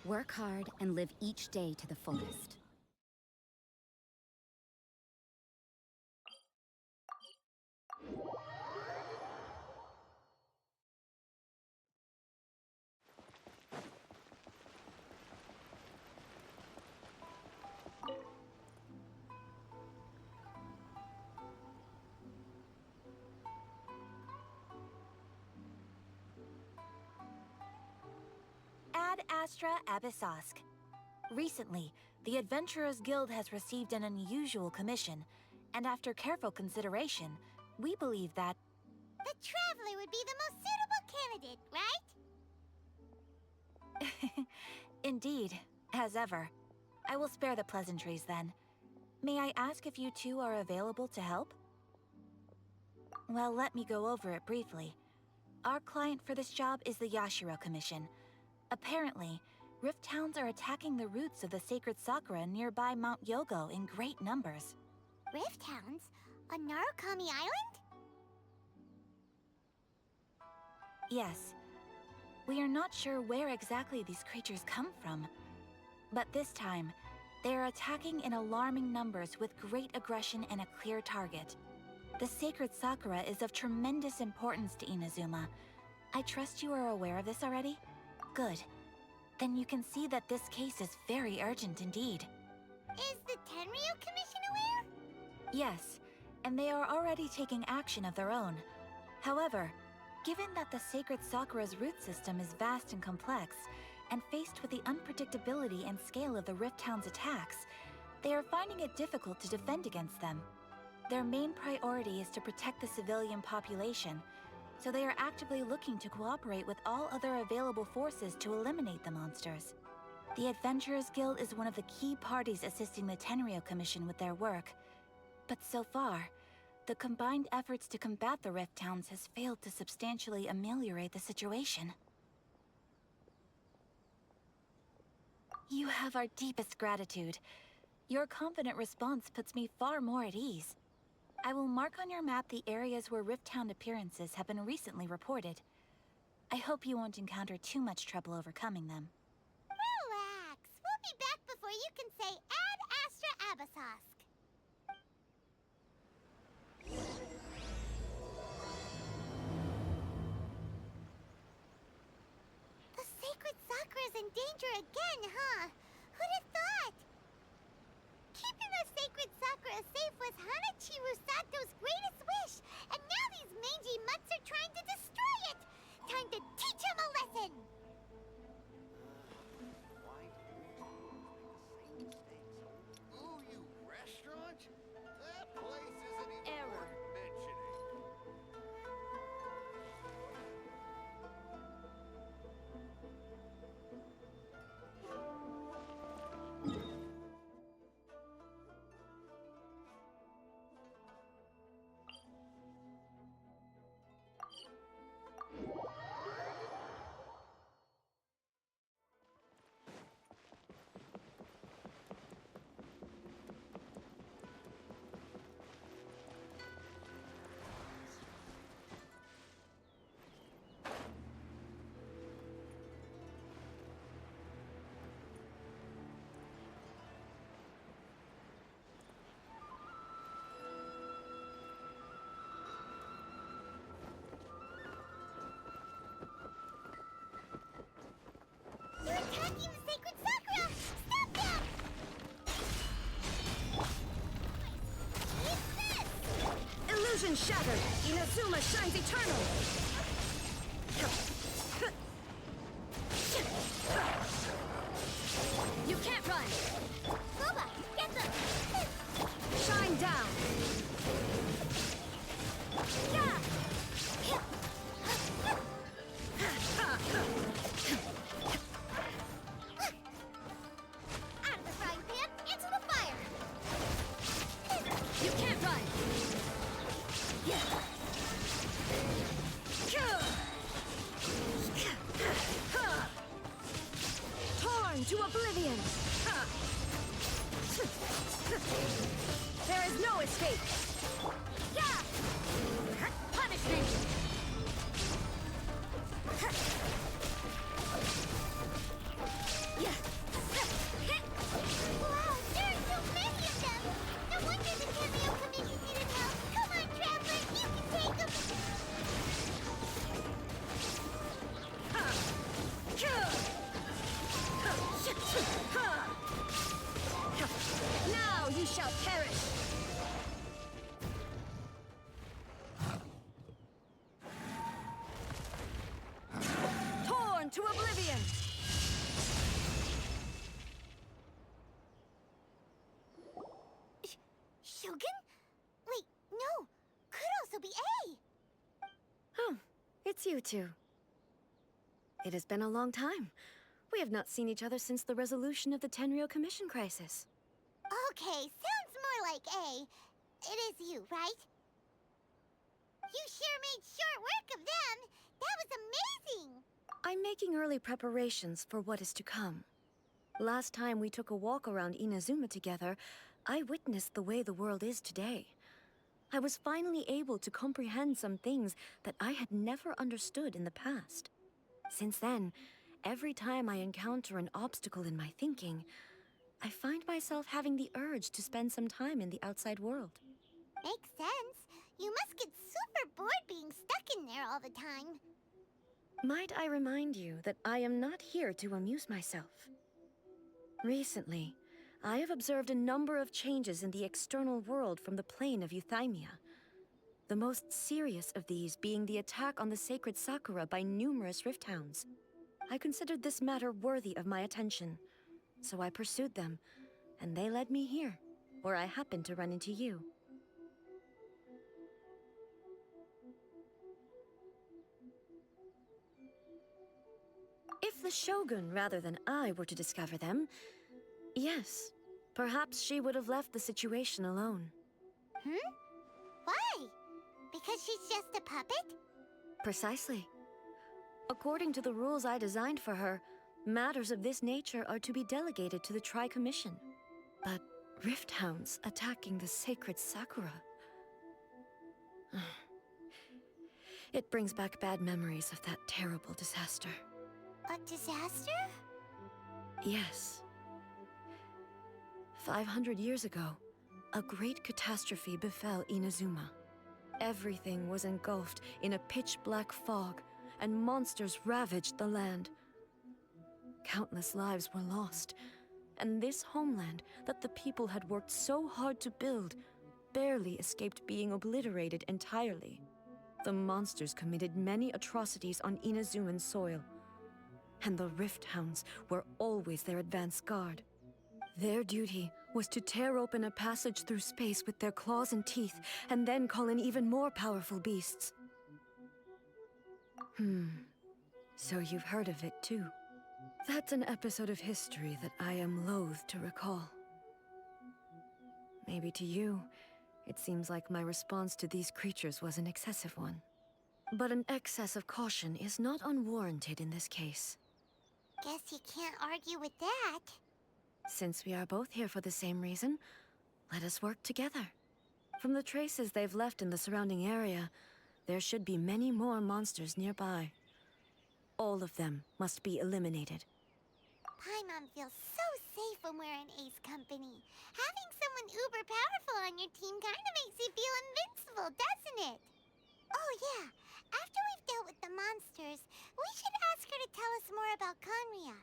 Work hard and live each day to the fullest. Ad Astra Abyssosk. Recently, the Adventurers Guild has received an unusual commission, and after careful consideration, we believe that... The Traveler would be the most suitable candidate, right? Indeed, as ever. I will spare the pleasantries then. May I ask if you two are available to help? Well, let me go over it briefly. Our client for this job is the Yashiro Commission. Apparently, Rift Hounds are attacking the roots of the sacred Sakura nearby Mount Yogo in great numbers. Rift Hounds? On Narukami Island? Yes. We are not sure where exactly these creatures come from. But this time, they are attacking in alarming numbers with great aggression and a clear target. The sacred Sakura is of tremendous importance to Inazuma. I trust you are aware of this already? Good. Then you can see that this case is very urgent indeed. Is the Tenryu Commission aware? Yes, and they are already taking action of their own. However, given that the sacred Sakura's root system is vast and complex, and faced with the unpredictability and scale of the Rift Hound's attacks, they are finding it difficult to defend against them. Their main priority is to protect the civilian population, so they are actively looking to cooperate with all other available forces to eliminate the monsters. The Adventurers Guild is one of the key parties assisting the Tenryu Commission with their work. But so far, the combined efforts to combat the Rift Hounds has failed to substantially ameliorate the situation. You have our deepest gratitude. Your confident response puts me far more at ease. I will mark on your map the areas where Rift Hound appearances have been recently reported. I hope you won't encounter too much trouble overcoming them. Relax. We'll be back before you can say Ad Astra Abyssosk. The sacred Sakura's in danger again, huh? Who'd have thought? Keeping the sacred Sakura safe was Hanachiru Sato's greatest wish, and now these mangy mutts are trying to destroy it! Time to teach him a lesson! Why do you make the same mistakes? Ooh, you restaurant? That place isn't even Error. worth mentioning. You're attacking the sacred Sakura! Stop them! What's this? Illusion shattered! Inazuma shines eternal! You can't run! Boba, get them! Shine down! Yeah! Out of the frying pan, into the fire! You can't run! Torn to oblivion! There is no escape! Punishment! Yeah. It's you two. It has been a long time. We have not seen each other since the resolution of the Tenryou Commission crisis. Okay, sounds more like A. It is you, right? You sure made short work of them. That was amazing. I'm making early preparations for what is to come. Last time we took a walk around Inazuma together, I witnessed the way the world is today. I was finally able to comprehend some things that I had never understood in the past. Since then, every time I encounter an obstacle in my thinking, I find myself having the urge to spend some time in the outside world. Makes sense. You must get super bored being stuck in there all the time. Might I remind you that I am not here to amuse myself. Recently, I have observed a number of changes in the external world from the plane of Euthymia. The most serious of these being the attack on the sacred Sakura by numerous rift hounds. I considered this matter worthy of my attention, so I pursued them, and they led me here, where I happened to run into you. If the Shogun rather than I were to discover them, yes, perhaps she would have left the situation alone. Why? Because she's just a puppet? Precisely. According to the rules I designed for her, matters of this nature are to be delegated to the Tri-Commission. But rift hounds attacking the sacred Sakura... It brings back bad memories of that terrible disaster. A disaster? Yes. 500 years ago, a great catastrophe befell Inazuma. Everything was engulfed in a pitch-black fog, and monsters ravaged the land. Countless lives were lost, and this homeland that the people had worked so hard to build barely escaped being obliterated entirely. The monsters committed many atrocities on Inazuman soil, and the Rift Hounds were always their advance guard. Their duty was to tear open a passage through space with their claws and teeth, and then call in even more powerful beasts. So you've heard of it too. That's an episode of history that I am loath to recall. Maybe to you, it seems like my response to these creatures was an excessive one. But an excess of caution is not unwarranted in this case. Guess you can't argue with that. Since we are both here for the same reason, let us work together. From the traces they've left in the surrounding area, there should be many more monsters nearby. All of them must be eliminated. Paimon feels so safe when we're in Ace Company. Having someone uber powerful on your team kinda makes you feel invincible, doesn't it? Oh yeah, after we've dealt with the monsters, we should ask her to tell us more about Conria.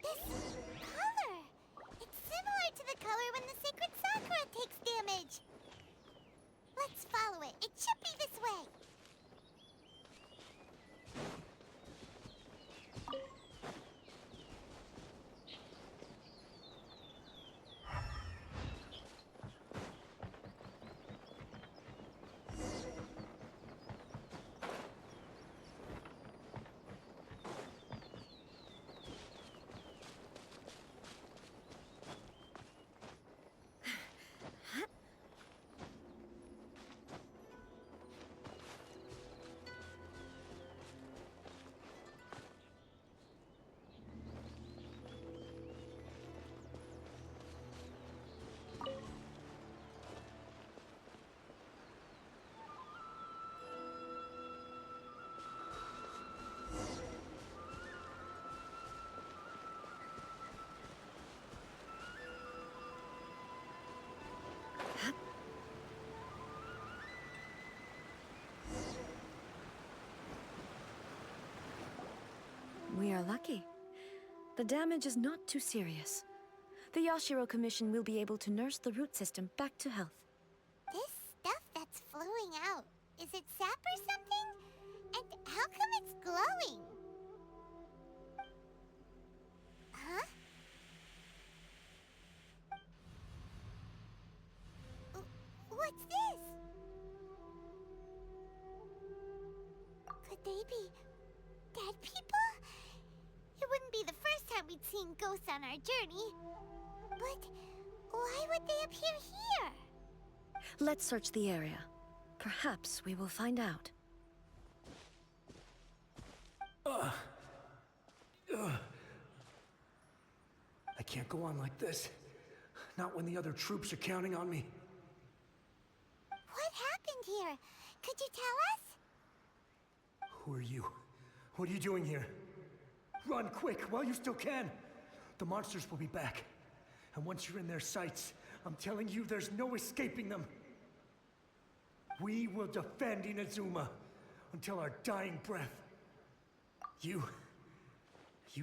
This color! It's similar to the color when the sacred Sakura takes damage. Let's follow it. It should be this way. We are lucky. The damage is not too serious. The Yashiro Commission will be able to nurse the root system back to health. This stuff that's flowing out, is it sap or something? And how come it's glowing? Huh? What's this? Could they be dead people? It wouldn't be the first time we'd seen ghosts on our journey. But why would they appear here? Let's search the area. Perhaps we will find out. I can't go on like this. Not when the other troops are counting on me. What happened here? Could you tell us? Who are you? What are you doing here? Run quick while you still can. The monsters will be back. And once you're in their sights, I'm telling you there's no escaping them. We will defend Inazuma until our dying breath. You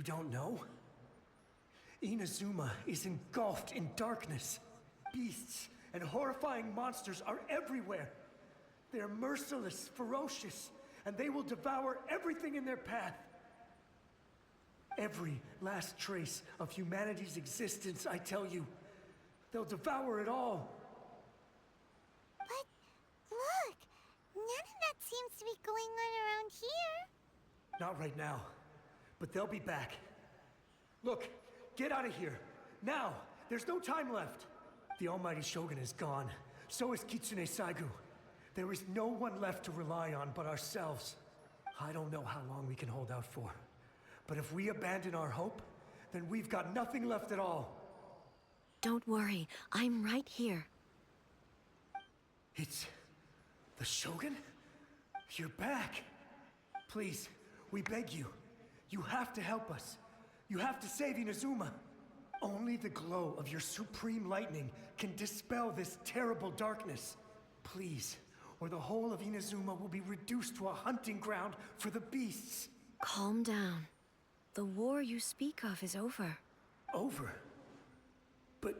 don't know? Inazuma is engulfed in darkness. Beasts and horrifying monsters are everywhere. They're merciless, ferocious, and they will devour everything in their path. Every last trace of humanity's existence, I tell you. They'll devour it all. But look, none of that seems to be going on around here. Not right now, but they'll be back. Look, get out of here. Now! There's no time left! The almighty Shogun is gone. So is Kitsune Saigu. There is no one left to rely on but ourselves. I don't know how long we can hold out for. But if we abandon our hope, then we've got nothing left at all. Don't worry, I'm right here. It's... the Shogun? You're back! Please, we beg you. You have to help us. You have to save Inazuma. Only the glow of your supreme lightning can dispel this terrible darkness. Please, or the whole of Inazuma will be reduced to a hunting ground for the beasts. Calm down. The war you speak of is over. Over? But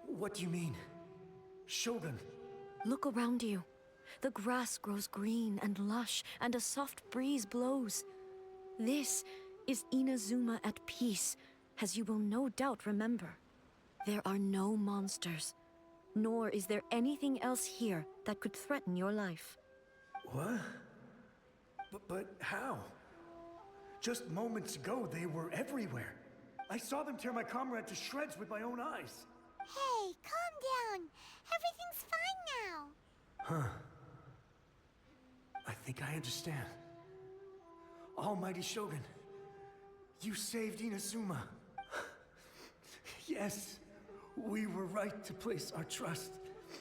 what do you mean? Shogun? Look around you. The grass grows green and lush, and a soft breeze blows. This is Inazuma at peace, as you will no doubt remember. There are no monsters, nor is there anything else here that could threaten your life. What? But how? Just moments ago, they were everywhere. I saw them tear my comrade to shreds with my own eyes. Hey, calm down. Everything's fine now. Huh. I think I understand. Almighty Shogun, you saved Inazuma. Yes, we were right to place our trust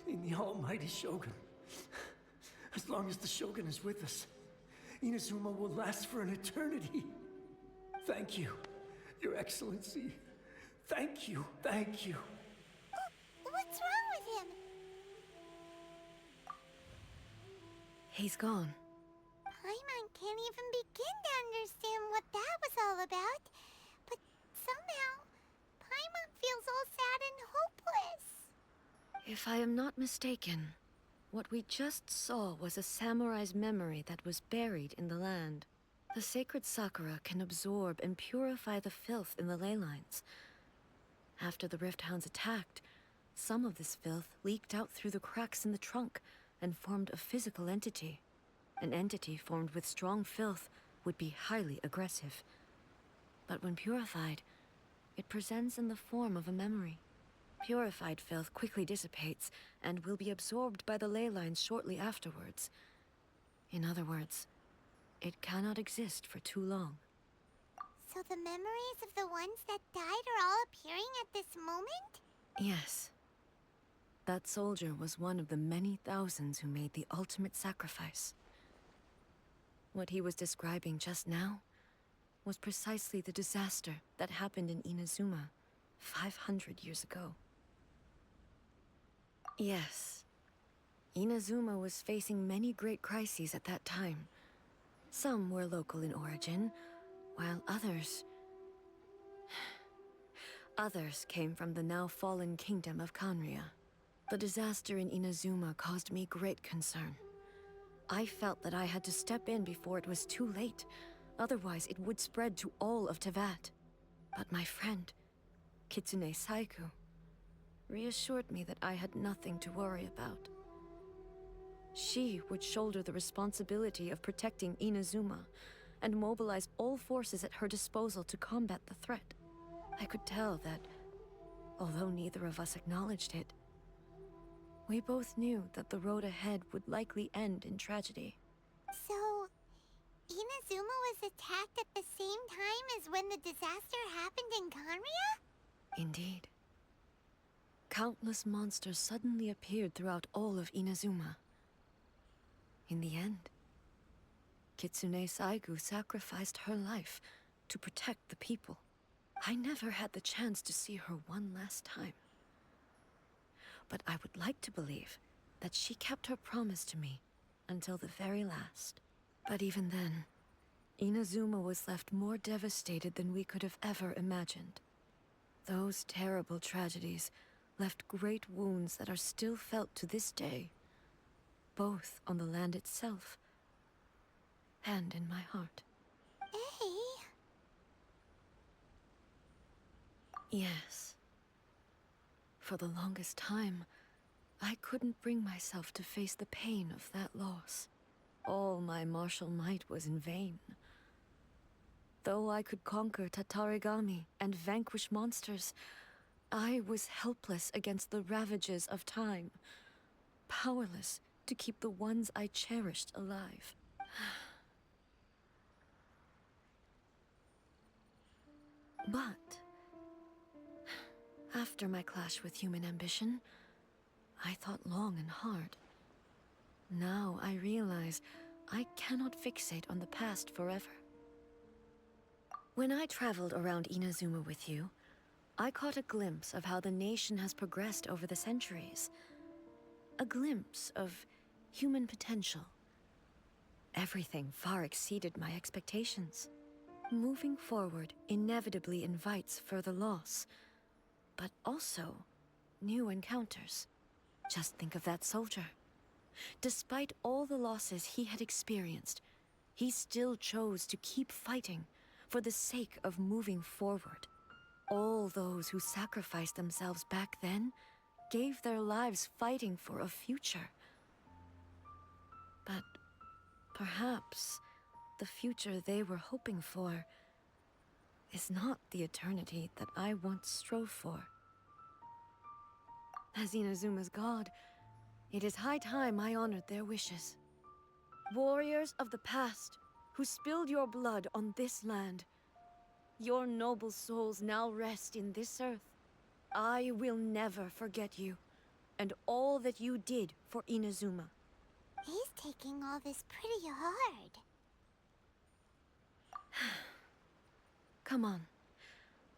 in the Almighty Shogun. As long as the Shogun is with us, Inazuma will last for an eternity. Thank you, Your Excellency. Thank you, thank you. What's wrong with him? He's gone. Paimon can't even begin to understand what that was all about. But somehow, Paimon feels all sad and hopeless. If I am not mistaken, what we just saw was a samurai's memory that was buried in the land. The sacred sakura can absorb and purify the filth in the ley lines. After the Rift Hounds attacked, some of this filth leaked out through the cracks in the trunk and formed a physical entity. An entity formed with strong filth would be highly aggressive. But when purified, it presents in the form of a memory. Purified filth quickly dissipates and will be absorbed by the ley lines shortly afterwards. In other words, it cannot exist for too long. So the memories of the ones that died are all appearing at this moment? Yes. That soldier was one of the many thousands who made the ultimate sacrifice. What he was describing just now was precisely the disaster that happened in Inazuma 500 years ago. Yes. Inazuma was facing many great crises at that time. Some were local in origin, while others came from the now fallen kingdom of Kanria. The disaster in Inazuma caused me great concern. I felt that I had to step in before it was too late, otherwise it would spread to all of Tevat. But my friend, Kitsune Saigu, reassured me that I had nothing to worry about. She would shoulder the responsibility of protecting Inazuma and mobilize all forces at her disposal to combat the threat. I could tell that, although neither of us acknowledged it, we both knew that the road ahead would likely end in tragedy. So, Inazuma was attacked at the same time as when the disaster happened in Conria? Indeed. Countless monsters suddenly appeared throughout all of Inazuma. In the end, Kitsune Saigu sacrificed her life to protect the people. I never had the chance to see her one last time. But I would like to believe that she kept her promise to me until the very last. But even then, Inazuma was left more devastated than we could have ever imagined. Those terrible tragedies left great wounds that are still felt to this day, both on the land itself and in my heart. Hey. Yes. For the longest time, I couldn't bring myself to face the pain of that loss. All my martial might was in vain. Though I could conquer Tatarigami and vanquish monsters, I was helpless against the ravages of time, powerless to keep the ones I cherished alive. But after my clash with human ambition, I thought long and hard. Now I realize I cannot fixate on the past forever. When I traveled around Inazuma with you, I caught a glimpse of how the nation has progressed over the centuries. A glimpse of human potential. Everything far exceeded my expectations. Moving forward inevitably invites further loss, but also new encounters. Just think of that soldier. Despite all the losses he had experienced, he still chose to keep fighting for the sake of moving forward. All those who sacrificed themselves back then gave their lives fighting for a future. But perhaps the future they were hoping for is not the eternity that I once strove for. As Inazuma's god, it is high time I honored their wishes. Warriors of the past, who spilled your blood on this land, your noble souls now rest in this earth. I will never forget you, and all that you did for Inazuma. He's taking all this pretty hard. Come on.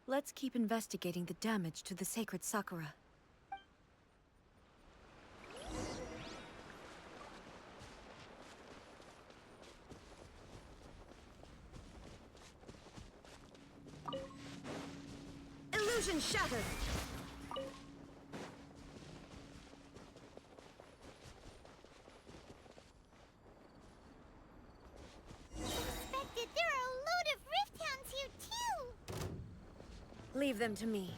Let's keep investigating the damage to the sacred Sakura. Illusion shattered! Suspected there are a load of Rift Hounds here too! Leave them to me.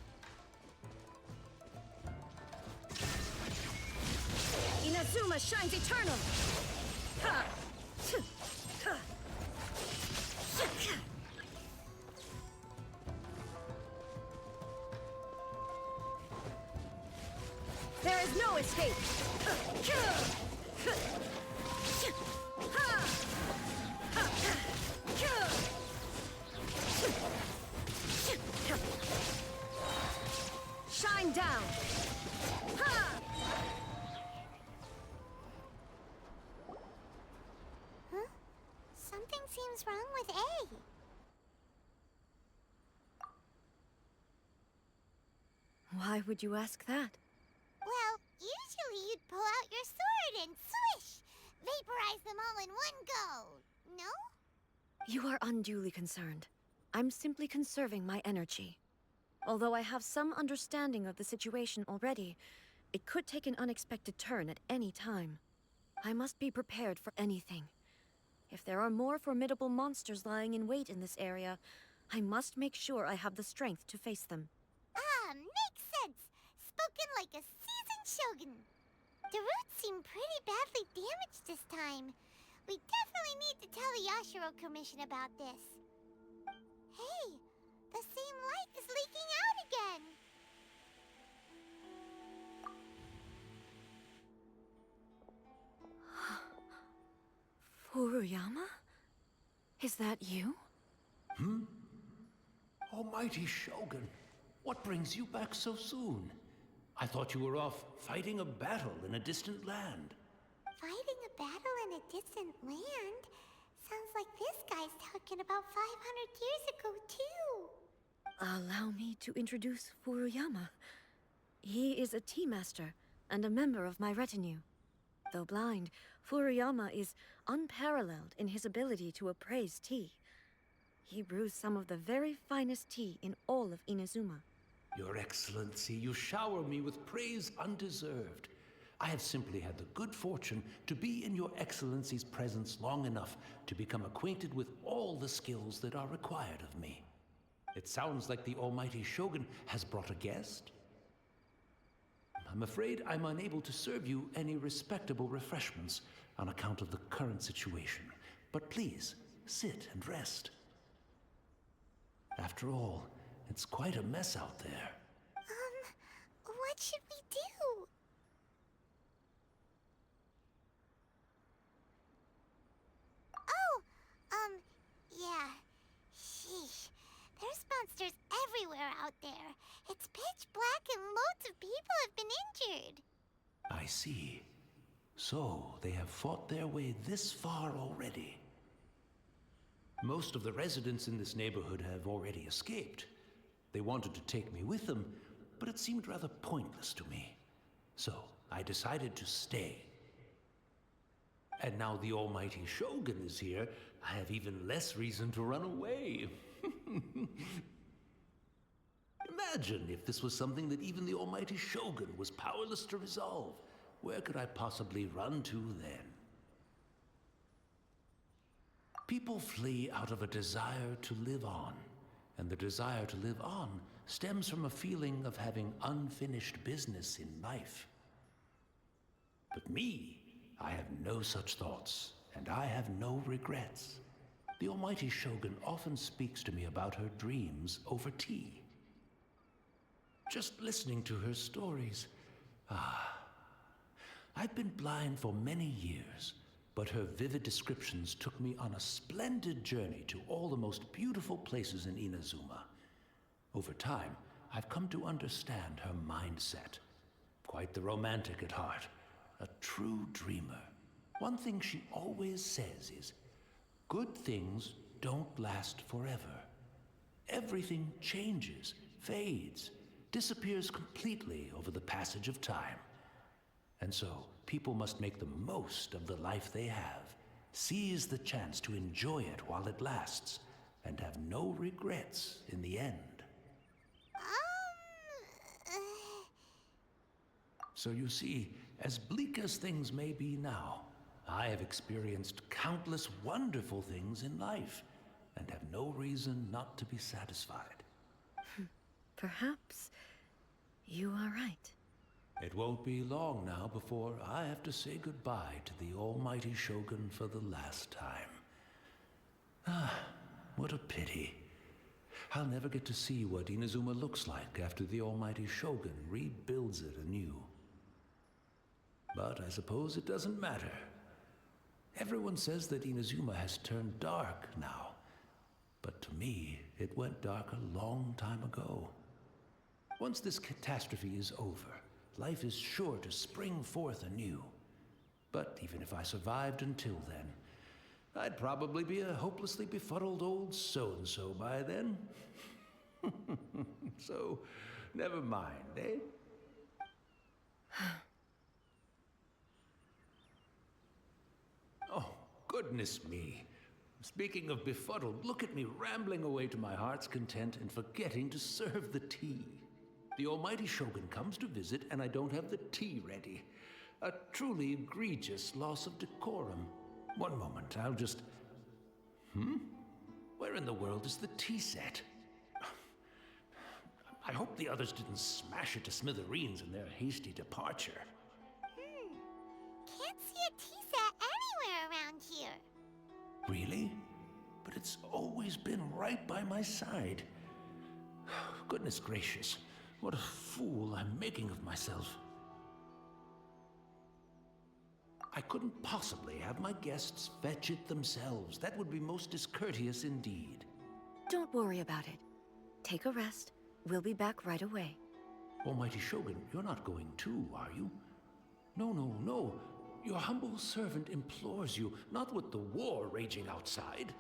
Inazuma shines eternal! Ha! Ha! There is no escape! Shine down! Huh? Something seems wrong with A. Why would you ask that? Well, usually you'd pull out your sword and swish! Vaporize them all in one go, no? You are unduly concerned. I'm simply conserving my energy. Although I have some understanding of the situation already, it could take an unexpected turn at any time. I must be prepared for anything. If there are more formidable monsters lying in wait in this area, I must make sure I have the strength to face them. Ah, makes sense! Spoken like a seasoned shogun! The roots seem pretty badly damaged this time. We definitely need to tell the Yashiro Commission about this. Hey, the same light is leaking out again. Furuyama? Is that you? Almighty Shogun, what brings you back so soon? I thought you were off fighting a battle in a distant land. Fighting a battle in a distant land? Sounds like this guy's talking about 500 years ago, too. Allow me to introduce Furuyama. He is a tea master and a member of my retinue. Though blind, Furuyama is unparalleled in his ability to appraise tea. He brews some of the very finest tea in all of Inazuma. Your Excellency, you shower me with praise undeserved. I have simply had the good fortune to be in Your Excellency's presence long enough to become acquainted with all the skills that are required of me. It sounds like the Almighty Shogun has brought a guest. I'm afraid I'm unable to serve you any respectable refreshments on account of the current situation. But please, sit and rest. After all, it's quite a mess out there. What should we do? Yeah. Sheesh. There's monsters everywhere out there. It's pitch black and loads of people have been injured. I see. So, they have fought their way this far already. Most of the residents in this neighborhood have already escaped. They wanted to take me with them, but it seemed rather pointless to me. So, I decided to stay. And now the Almighty Shogun is here, I have even less reason to run away. Imagine if this was something that even the Almighty Shogun was powerless to resolve. Where could I possibly run to then? People flee out of a desire to live on, and the desire to live on stems from a feeling of having unfinished business in life. But me, I have no such thoughts, and I have no regrets. The Almighty Shogun often speaks to me about her dreams over tea. Just listening to her stories, I've been blind for many years, but her vivid descriptions took me on a splendid journey to all the most beautiful places in Inazuma. Over time, I've come to understand her mindset. Quite the romantic at heart, a true dreamer. One thing she always says is, good things don't last forever. Everything changes, fades, disappears completely over the passage of time. And so, people must make the most of the life they have, seize the chance to enjoy it while it lasts, and have no regrets in the end. So you see, as bleak as things may be now, I have experienced countless wonderful things in life, and have no reason not to be satisfied. Perhaps you are right. It won't be long now before I have to say goodbye to the Almighty Shogun for the last time. What a pity. I'll never get to see what Inazuma looks like after the Almighty Shogun rebuilds it anew. But I suppose it doesn't matter. Everyone says that Inazuma has turned dark now. But to me, it went dark a long time ago. Once this catastrophe is over, life is sure to spring forth anew. But even if I survived until then, I'd probably be a hopelessly befuddled old so-and-so by then. So, never mind, eh? Oh, goodness me. Speaking of befuddled, look at me rambling away to my heart's content and forgetting to serve the tea. The Almighty Shogun comes to visit and I don't have the tea ready. A truly egregious loss of decorum. One moment, I'll just... Where in the world is the tea set? I hope the others didn't smash it to smithereens in their hasty departure. Really? But it's always been right by my side. Goodness gracious, what a fool I'm making of myself. I couldn't possibly have my guests fetch it themselves. That would be most discourteous indeed. Don't worry about it. Take a rest. We'll be back right away. Almighty Shogun, you're not going too, are you? No, no, no. Your humble servant implores you, not with the war raging outside.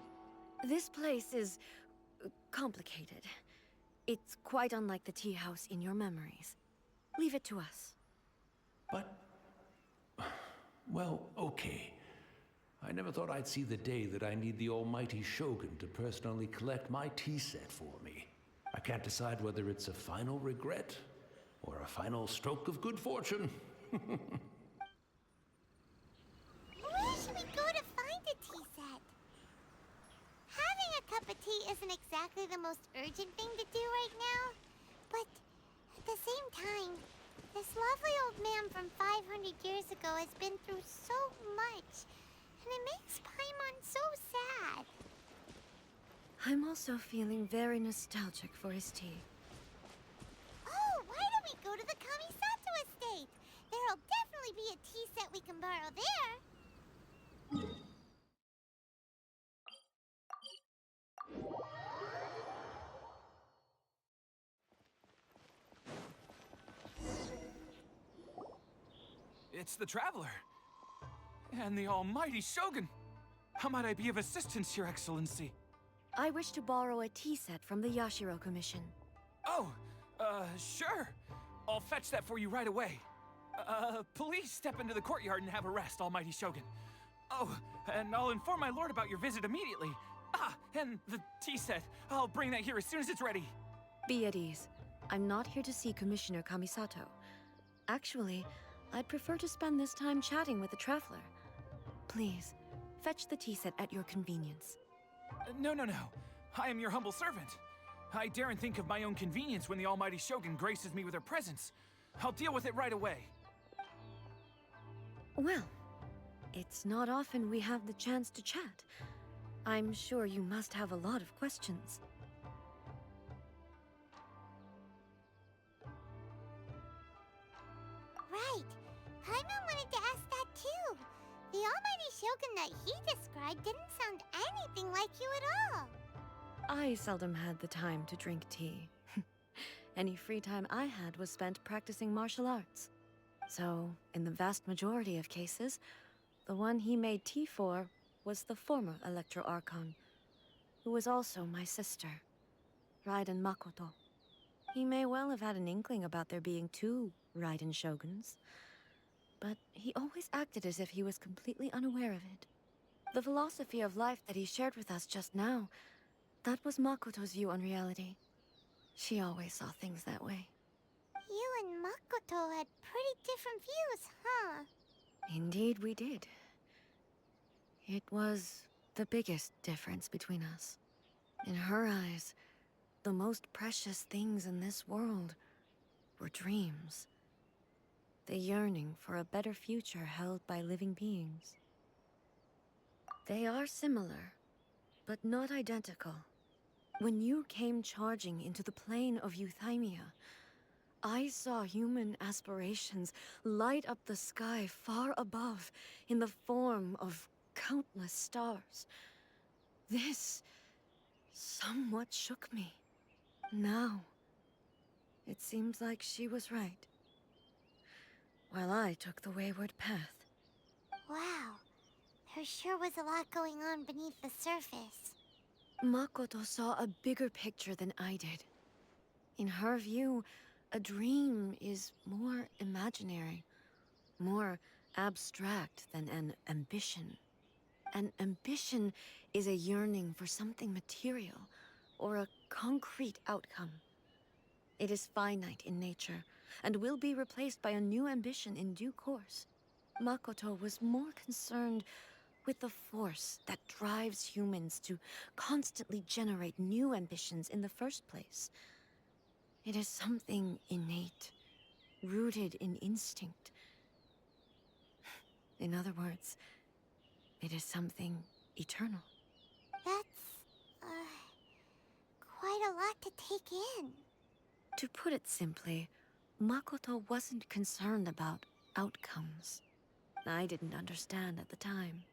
This place is complicated. It's quite unlike the tea house in your memories. Leave it to us. But... well, okay. I never thought I'd see the day that I need the almighty Shogun to personally collect my tea set for me. I can't decide whether it's a final regret or a final stroke of good fortune. Where should we go to find a tea set? Having a cup of tea isn't exactly the most urgent thing to do right now, but at the same time, this lovely old man from 500 years ago has been through so much, and it makes Paimon so sad. I'm also feeling very nostalgic for his tea. Oh, why don't we go to the Kamisato estate? There'll definitely be a tea set we can borrow there. It's the Traveler. And the almighty Shogun. How might I be of assistance, Your Excellency? I wish to borrow a tea set from the Yashiro Commission. Oh, sure. I'll fetch that for you right away. Please step into the courtyard and have a rest, almighty Shogun. Oh, and I'll inform my lord about your visit immediately. Ah, and the tea set. I'll bring that here as soon as it's ready. Be at ease. I'm not here to see Commissioner Kamisato. Actually, I'd prefer to spend this time chatting with the Traveler. Please, fetch the tea set at your convenience. No. I am your humble servant. I daren't think of my own convenience when the almighty Shogun graces me with her presence. I'll deal with it right away. Well, it's not often we have the chance to chat. I'm sure you must have a lot of questions. Right. Paimon wanted to ask that too. The almighty Shogun that he described didn't sound anything like you at all. I seldom had the time to drink tea. Any free time I had was spent practicing martial arts. So, in the vast majority of cases, the one he made tea for was the former Electro Archon, who was also my sister, Raiden Makoto. He may well have had an inkling about there being two Raiden Shoguns, but he always acted as if he was completely unaware of it. The philosophy of life that he shared with us just now, that was Makoto's view on reality. She always saw things that way. You and Makoto had pretty different views, huh? Indeed we did. It was the biggest difference between us. In her eyes, the most precious things in this world were dreams. The yearning for a better future held by living beings. They are similar, but not identical. When you came charging into the plane of Euthymia, I saw human aspirations light up the sky far above in the form of countless stars. This somewhat shook me. Now, it seems like she was right, while I took the wayward path. Wow. There sure was a lot going on beneath the surface. Makoto saw a bigger picture than I did. In her view, a dream is more imaginary, more abstract than an ambition. An ambition is a yearning for something material, or a concrete outcome. It is finite in nature, and will be replaced by a new ambition in due course. Makoto was more concerned with the force that drives humans to constantly generate new ambitions in the first place. It is something innate, rooted in instinct. In other words, it is something eternal. a lot to take in. To put it simply, Makoto wasn't concerned about outcomes. I didn't understand at the time.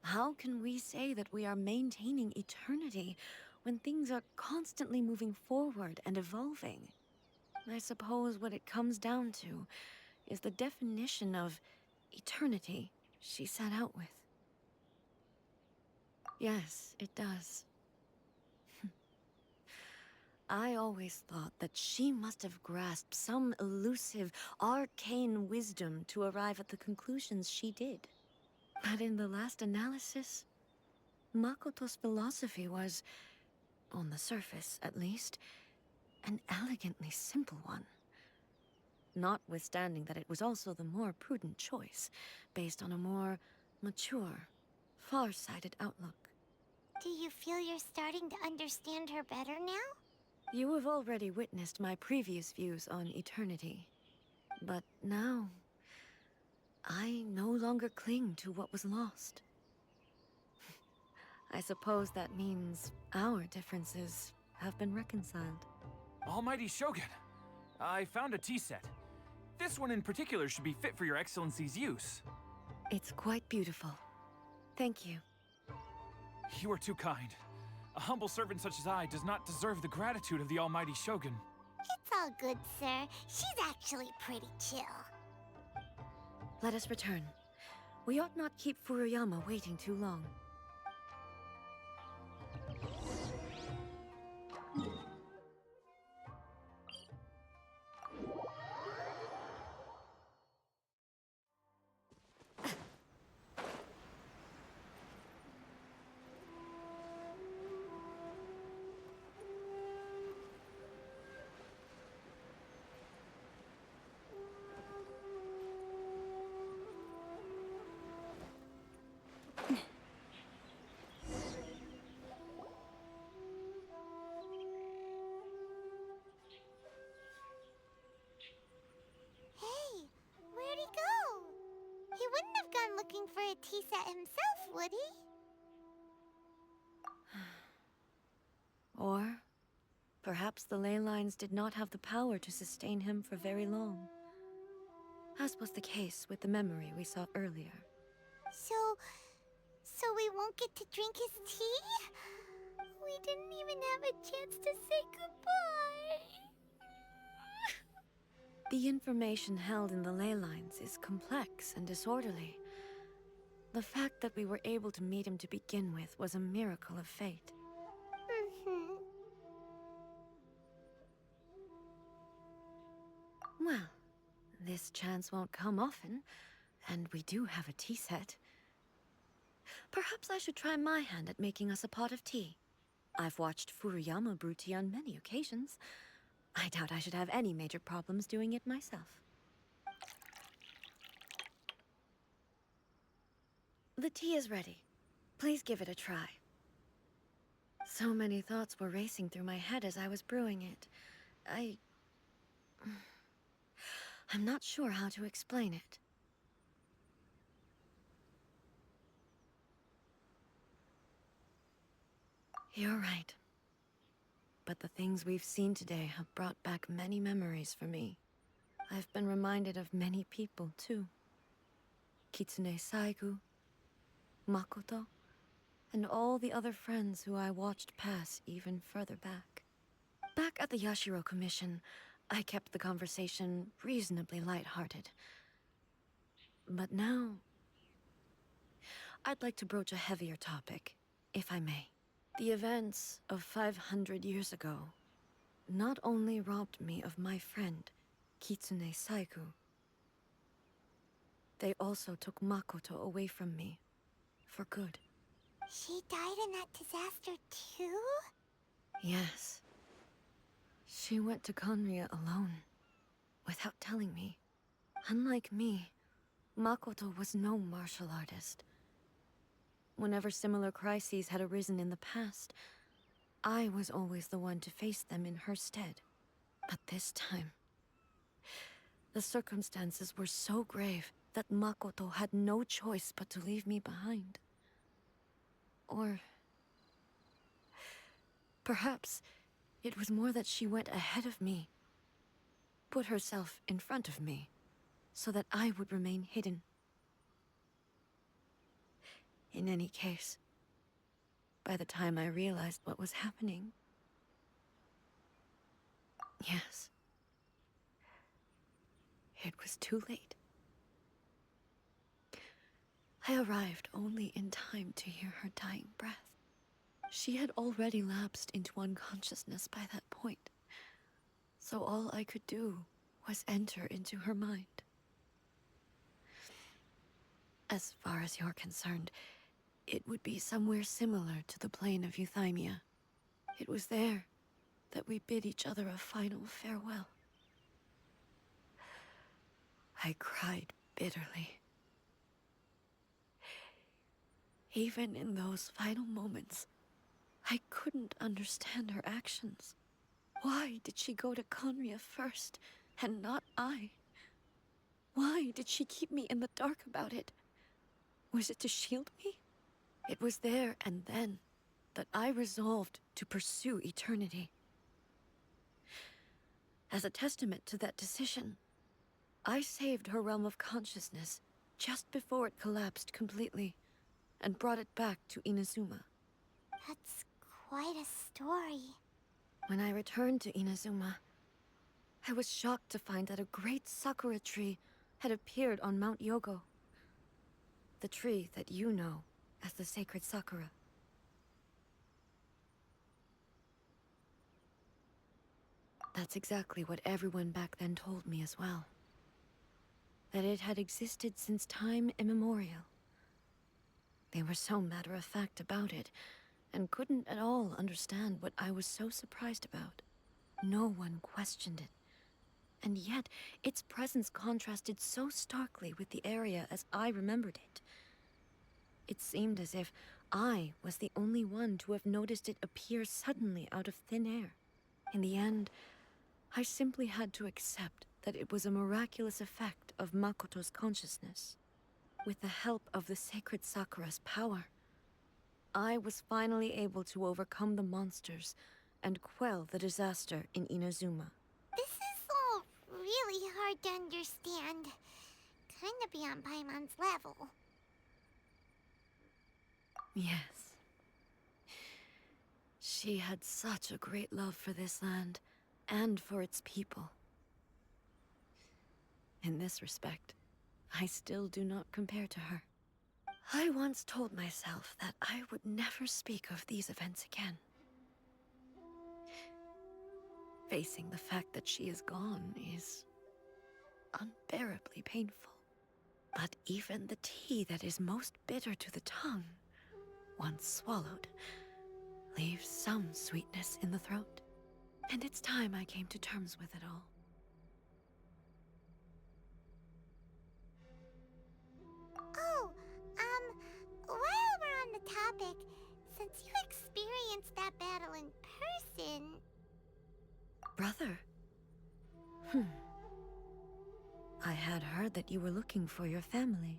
How can we say that we are maintaining eternity when things are constantly moving forward and evolving? I suppose what it comes down to is the definition of eternity she set out with. Yes, it does. I always thought that she must have grasped some elusive, arcane wisdom to arrive at the conclusions she did. But in the last analysis, Makoto's philosophy was, on the surface at least, an elegantly simple one. Notwithstanding that it was also the more prudent choice, based on a more mature, far-sighted outlook. Do you feel you're starting to understand her better now? You have already witnessed my previous views on eternity. But now, I no longer cling to what was lost. I suppose that means our differences have been reconciled. Almighty Shogun, I found a tea set. This one in particular should be fit for your Excellency's use. It's quite beautiful. Thank you. You are too kind. A humble servant such as I does not deserve the gratitude of the Almighty Shogun. It's all good, sir. She's actually pretty chill. Let us return. We ought not keep Furuyama waiting too long. Hey, where'd he go? He wouldn't have gone looking for a tea set himself, would he? Or perhaps the ley lines did not have the power to sustain him for very long. As was the case with the memory we saw earlier. So we won't get to drink his tea? We didn't even have a chance to say goodbye. The information held in the ley lines is complex and disorderly. The fact that we were able to meet him to begin with was a miracle of fate. Well, this chance won't come often, and we do have a tea set. Perhaps I should try my hand at making us a pot of tea. I've watched Furuyama brew tea on many occasions. I doubt I should have any major problems doing it myself. The tea is ready. Please give it a try. So many thoughts were racing through my head as I was brewing it. I'm not sure how to explain it. You're right. But the things we've seen today have brought back many memories for me. I've been reminded of many people, too. Kitsune Saigu, Makoto, and all the other friends who I watched pass even further back. Back at the Yashiro Commission, I kept the conversation reasonably lighthearted. But now, I'd like to broach a heavier topic, if I may. The events of 500 years ago not only robbed me of my friend, Kitsune Saigu, they also took Makoto away from me, for good. She died in that disaster too? Yes. She went to Conria alone, without telling me. Unlike me, Makoto was no martial artist. Whenever similar crises had arisen in the past, I was always the one to face them in her stead. But this time, the circumstances were so grave that Makoto had no choice but to leave me behind. Or Perhaps it was more that she went ahead of me, put herself in front of me, so that I would remain hidden. In any case, by the time I realized what was happening, yes, it was too late. I arrived only in time to hear her dying breath. She had already lapsed into unconsciousness by that point, so all I could do was enter into her mind. As far as you're concerned, it would be somewhere similar to the plane of Euthymia. It was there that we bid each other a final farewell. I cried bitterly. Even in those final moments, I couldn't understand her actions. Why did she go to Conria first, and not I? Why did she keep me in the dark about it? Was it to shield me? It was there and then that I resolved to pursue eternity. As a testament to that decision, I saved her realm of consciousness just before it collapsed completely, and brought it back to Inazuma. That's quite a story. When I returned to Inazuma, I was shocked to find that a great sakura tree had appeared on Mount Yogo. The tree that you know as the sacred sakura. That's exactly what everyone back then told me as well. That it had existed since time immemorial. They were so matter-of-fact about it, and couldn't at all understand what I was so surprised about. No one questioned it. And yet, its presence contrasted so starkly with the area as I remembered it. It seemed as if I was the only one to have noticed it appear suddenly out of thin air. In the end, I simply had to accept that it was a miraculous effect of Makoto's consciousness. With the help of the sacred Sakura's power, I was finally able to overcome the monsters and quell the disaster in Inazuma. This is all really hard to understand. Kinda beyond Paimon's level. Yes. She had such a great love for this land, and for its people. In this respect, I still do not compare to her. I once told myself that I would never speak of these events again. Facing the fact that she is gone is unbearably painful. But even the tea that is most bitter to the tongue, once swallowed, leaves some sweetness in the throat. And it's time I came to terms with it all. Oh, while we're on the topic, since you experienced that battle in person... Brother? I had heard that you were looking for your family.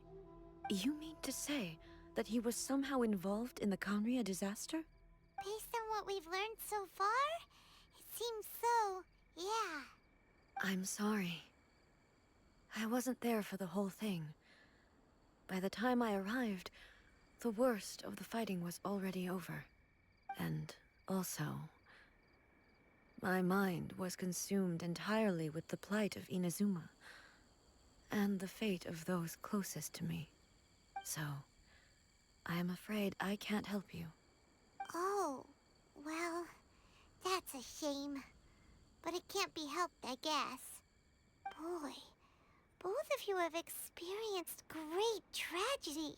You mean to say that he was somehow involved in the Conria disaster? Based on what we've learned so far, it seems so, yeah. I'm sorry. I wasn't there for the whole thing. By the time I arrived, the worst of the fighting was already over. And also, my mind was consumed entirely with the plight of Inazuma, and the fate of those closest to me. So, I am afraid I can't help you. Oh, well, that's a shame. But it can't be helped, I guess. Boy, both of you have experienced great tragedy.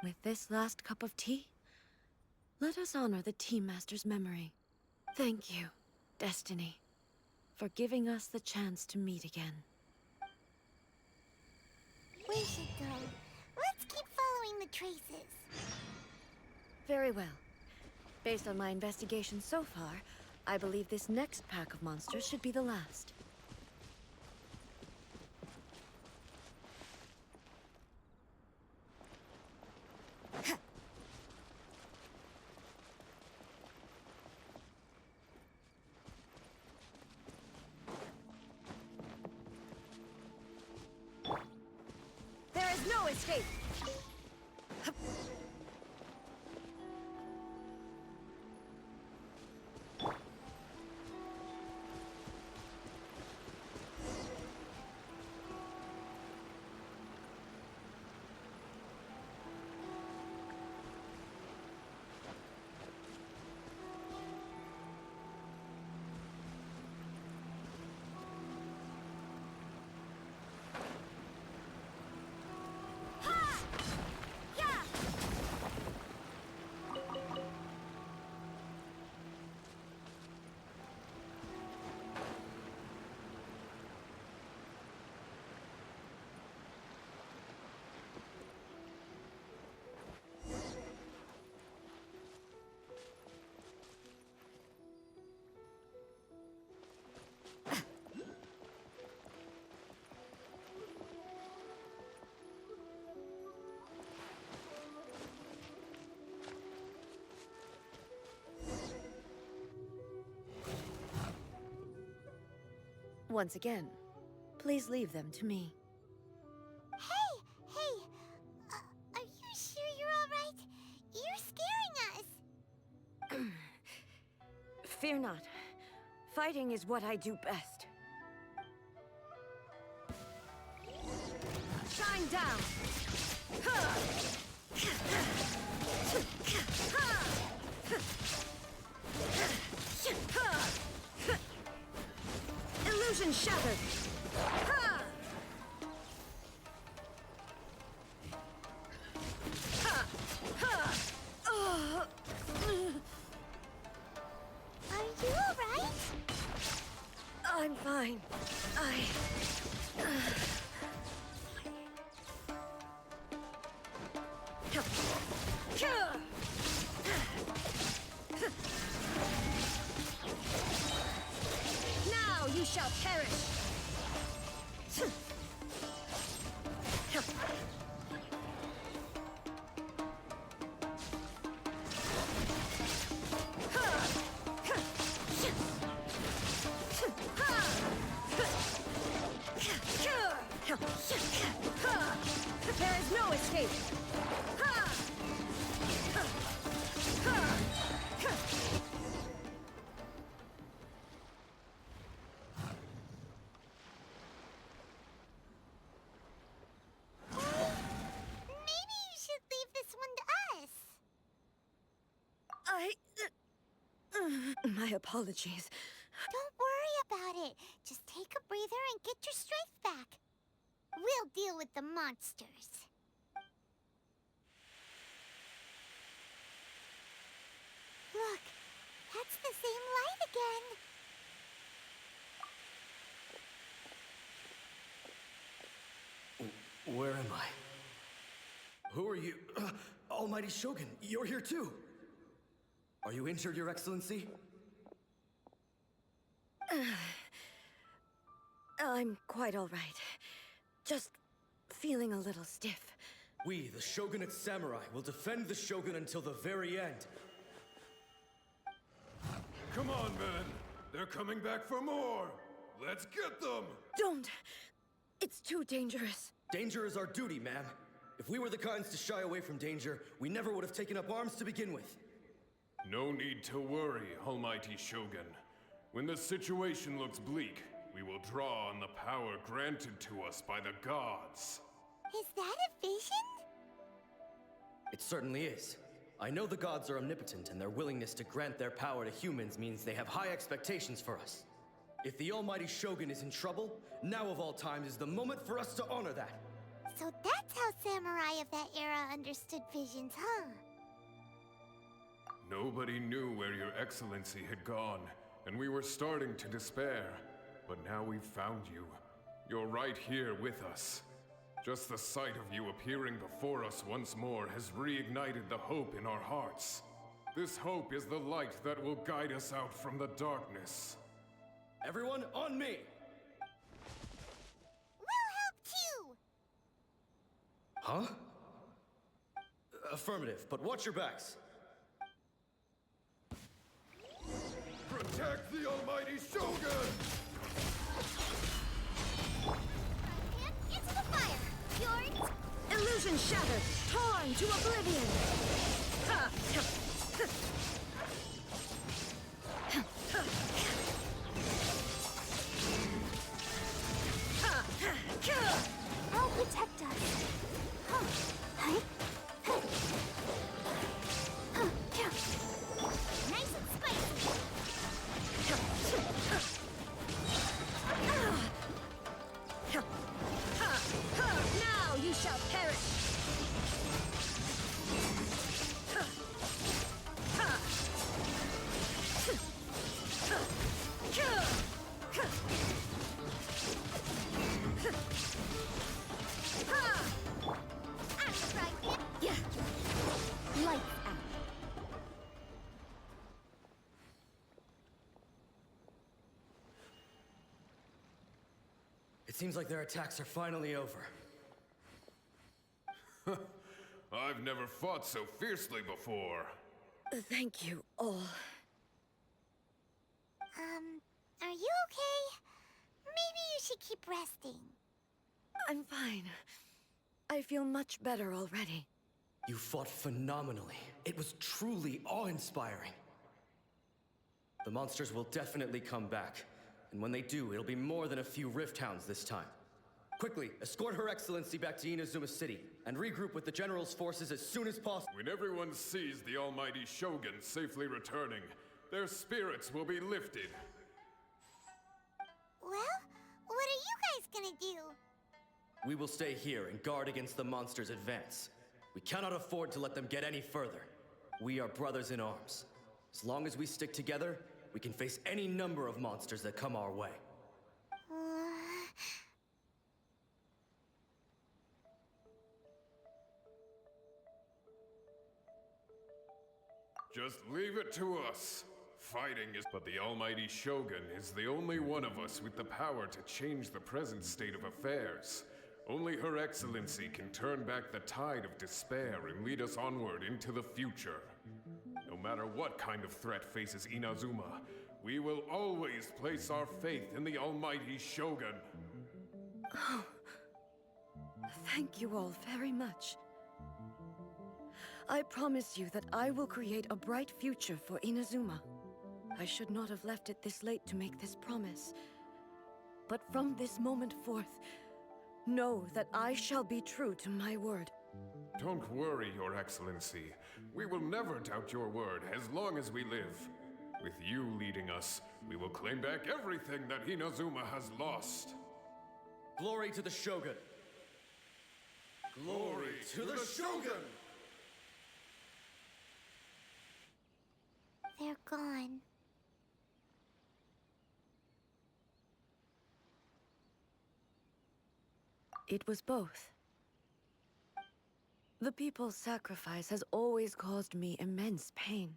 With this last cup of tea, let us honor the Tea Master's memory. Thank you, Destiny, for giving us the chance to meet again. We should go. Let's keep following the traces. Very well. Based on my investigation so far, I believe this next pack of monsters should be the last. escape! Once again, please leave them to me. Hey! Are you sure you're alright? You're scaring us! Fear not. Fighting is what I do best. Shine down! Illusion shattered! Are you alright? I'm fine. Now you shall perish! There is no escape! Maybe you should leave this one to us. My apologies. Don't worry about it. Just take a breather and get your strength back. We'll deal with the monsters. Look, that's the same light again. Where am I? Who are you? Almighty Shogun, you're here too! Are you injured, Your Excellency? I'm quite all right. Just feeling a little stiff. We, the Shogunate Samurai, will defend the Shogun until the very end. Come on, men! They're coming back for more! Let's get them! Don't! It's too dangerous. Danger is our duty, ma'am. If we were the kinds to shy away from danger, we never would have taken up arms to begin with. No need to worry, Almighty Shogun. When the situation looks bleak, we will draw on the power granted to us by the gods. Is that a vision? It certainly is. I know the gods are omnipotent, and their willingness to grant their power to humans means they have high expectations for us. If the Almighty Shogun is in trouble, now of all times is the moment for us to honor that. So that's how samurai of that era understood visions, huh? Nobody knew where Your Excellency had gone, and we were starting to despair. But now we've found you. You're right here with us. Just the sight of you appearing before us once more has reignited the hope in our hearts. This hope is the light that will guide us out from the darkness. Everyone, on me! We'll help too! Huh? Affirmative, but watch your backs. Protect the Almighty Shogun! Into the fire! Yours! Illusion shattered, torn to oblivion! Ha! I'll protect us. Nice and spicy. Now you shall perish! Yeah. Lights out. It seems like their attacks are finally over. I've never fought so fiercely before. Thank you all. Are you okay? Maybe you should keep resting. I'm fine. I feel much better already. You fought phenomenally. It was truly awe-inspiring. The monsters will definitely come back. And when they do, it'll be more than a few Rift Hounds this time. Quickly, escort Her Excellency back to Inazuma City, and regroup with the General's forces as soon as possible. When everyone sees the almighty Shogun safely returning, their spirits will be lifted. Well, what are you guys gonna do? We will stay here and guard against the monsters' advance. We cannot afford to let them get any further. We are brothers in arms. As long as we stick together, we can face any number of monsters that come our way. Just leave it to us. Fighting is... But the almighty Shogun is the only one of us with the power to change the present state of affairs. Only Her Excellency can turn back the tide of despair and lead us onward into the future. No matter what kind of threat faces Inazuma, we will always place our faith in the almighty Shogun. Oh, thank you all very much. I promise you that I will create a bright future for Inazuma. I should not have left it this late to make this promise. But from this moment forth, know that I shall be true to my word. Don't worry, Your Excellency. We will never doubt your word as long as we live. With you leading us, we will claim back everything that Inazuma has lost. Glory to the Shogun! Glory to the Shogun! They're gone. It was both. The people's sacrifice has always caused me immense pain.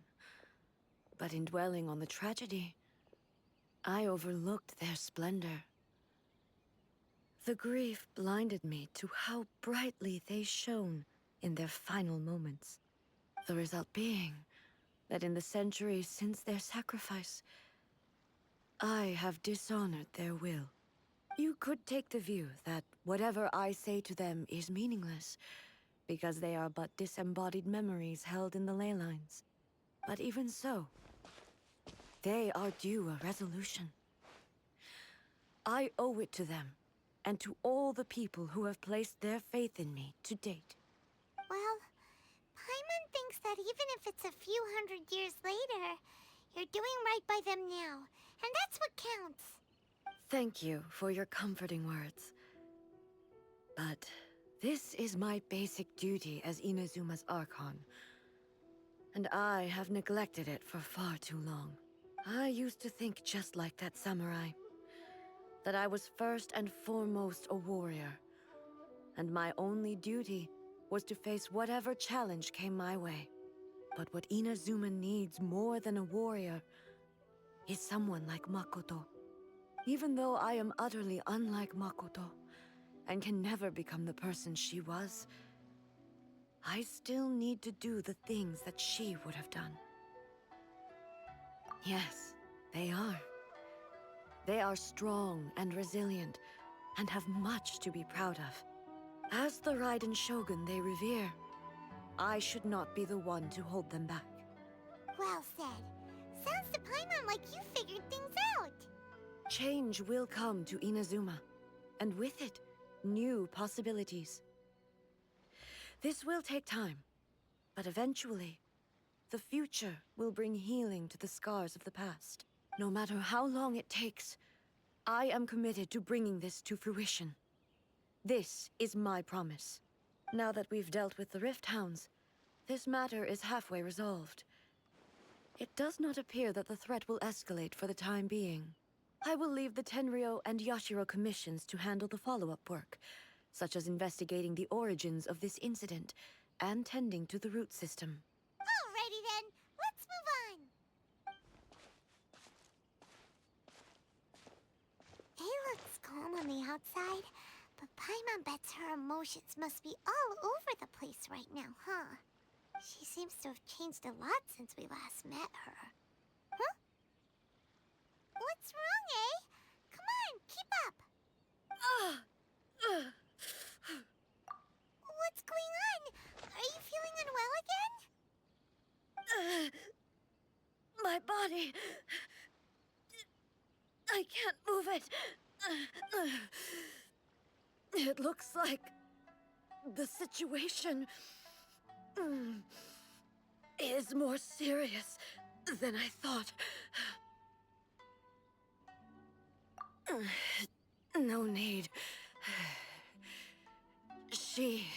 But in dwelling on the tragedy, I overlooked their splendor. The grief blinded me to how brightly they shone in their final moments. The result being that in the centuries since their sacrifice, I have dishonored their will. You could take the view that whatever I say to them is meaningless, because they are but disembodied memories held in the ley lines. But even so, they are due a resolution. I owe it to them, and to all the people who have placed their faith in me to date. Well, Paimon thinks that even if it's a few hundred years later, you're doing right by them now, and that's what counts. Thank you for your comforting words. But this is my basic duty as Inazuma's Archon, and I have neglected it for far too long. I used to think just like that samurai, that I was first and foremost a warrior, and my only duty was to face whatever challenge came my way. But what Inazuma needs more than a warrior is someone like Makoto. Even though I am utterly unlike Makoto, and can never become the person she was, I still need to do the things that she would have done. Yes, they are. They are strong and resilient, and have much to be proud of. As the Raiden Shogun they revere, I should not be the one to hold them back. Well said. Sounds to Paimon like you figured things out. Change will come to Inazuma, and with it, new possibilities. This will take time, but eventually, the future will bring healing to the scars of the past. No matter how long it takes, I am committed to bringing this to fruition. This is my promise. Now that we've dealt with the Rift Hounds, this matter is halfway resolved. It does not appear that the threat will escalate for the time being. I will leave the Tenryo and Yashiro commissions to handle the follow-up work, such as investigating the origins of this incident and tending to the root system. Alrighty then, let's move on. It looks calm on the outside, but Paimon bets her emotions must be all over the place right now, huh? She seems to have changed a lot since we last met her. Huh? What's wrong, eh? Come on, keep up! What's going on? Are you feeling unwell again? My body... I can't move it. It looks like the situation is more serious than I thought. No need. She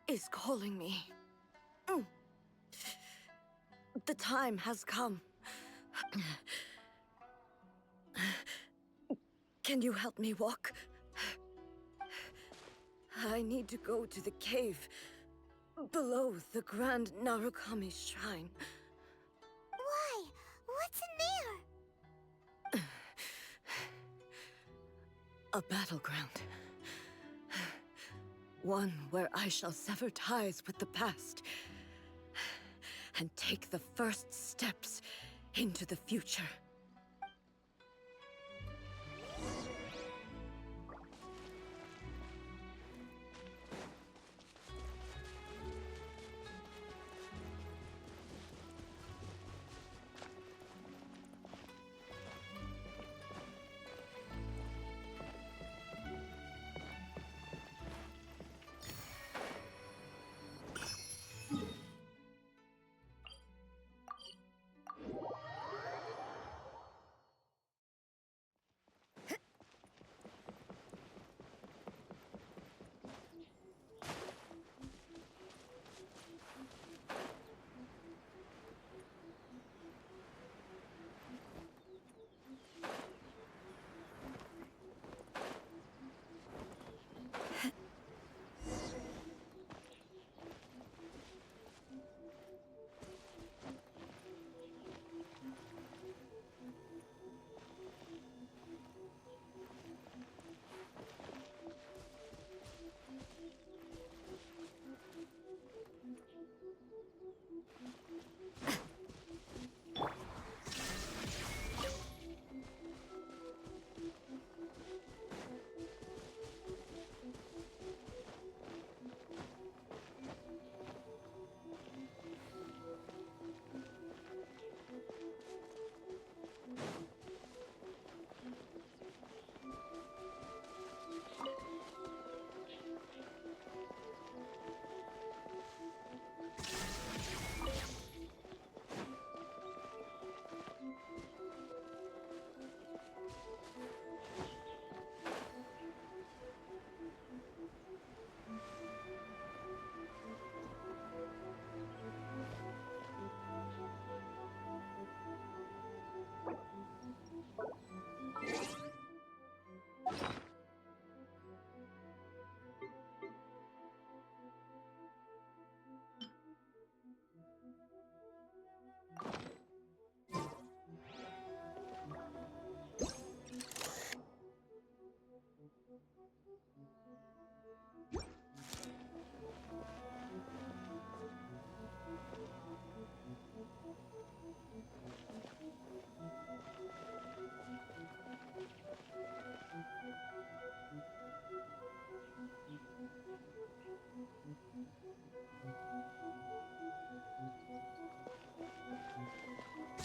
is calling me. The time has come. Can you help me walk? I need to go to the cave below the Grand Narukami Shrine. Why? What's in there? A battleground. One where I shall sever ties with the past and take the first steps into the future.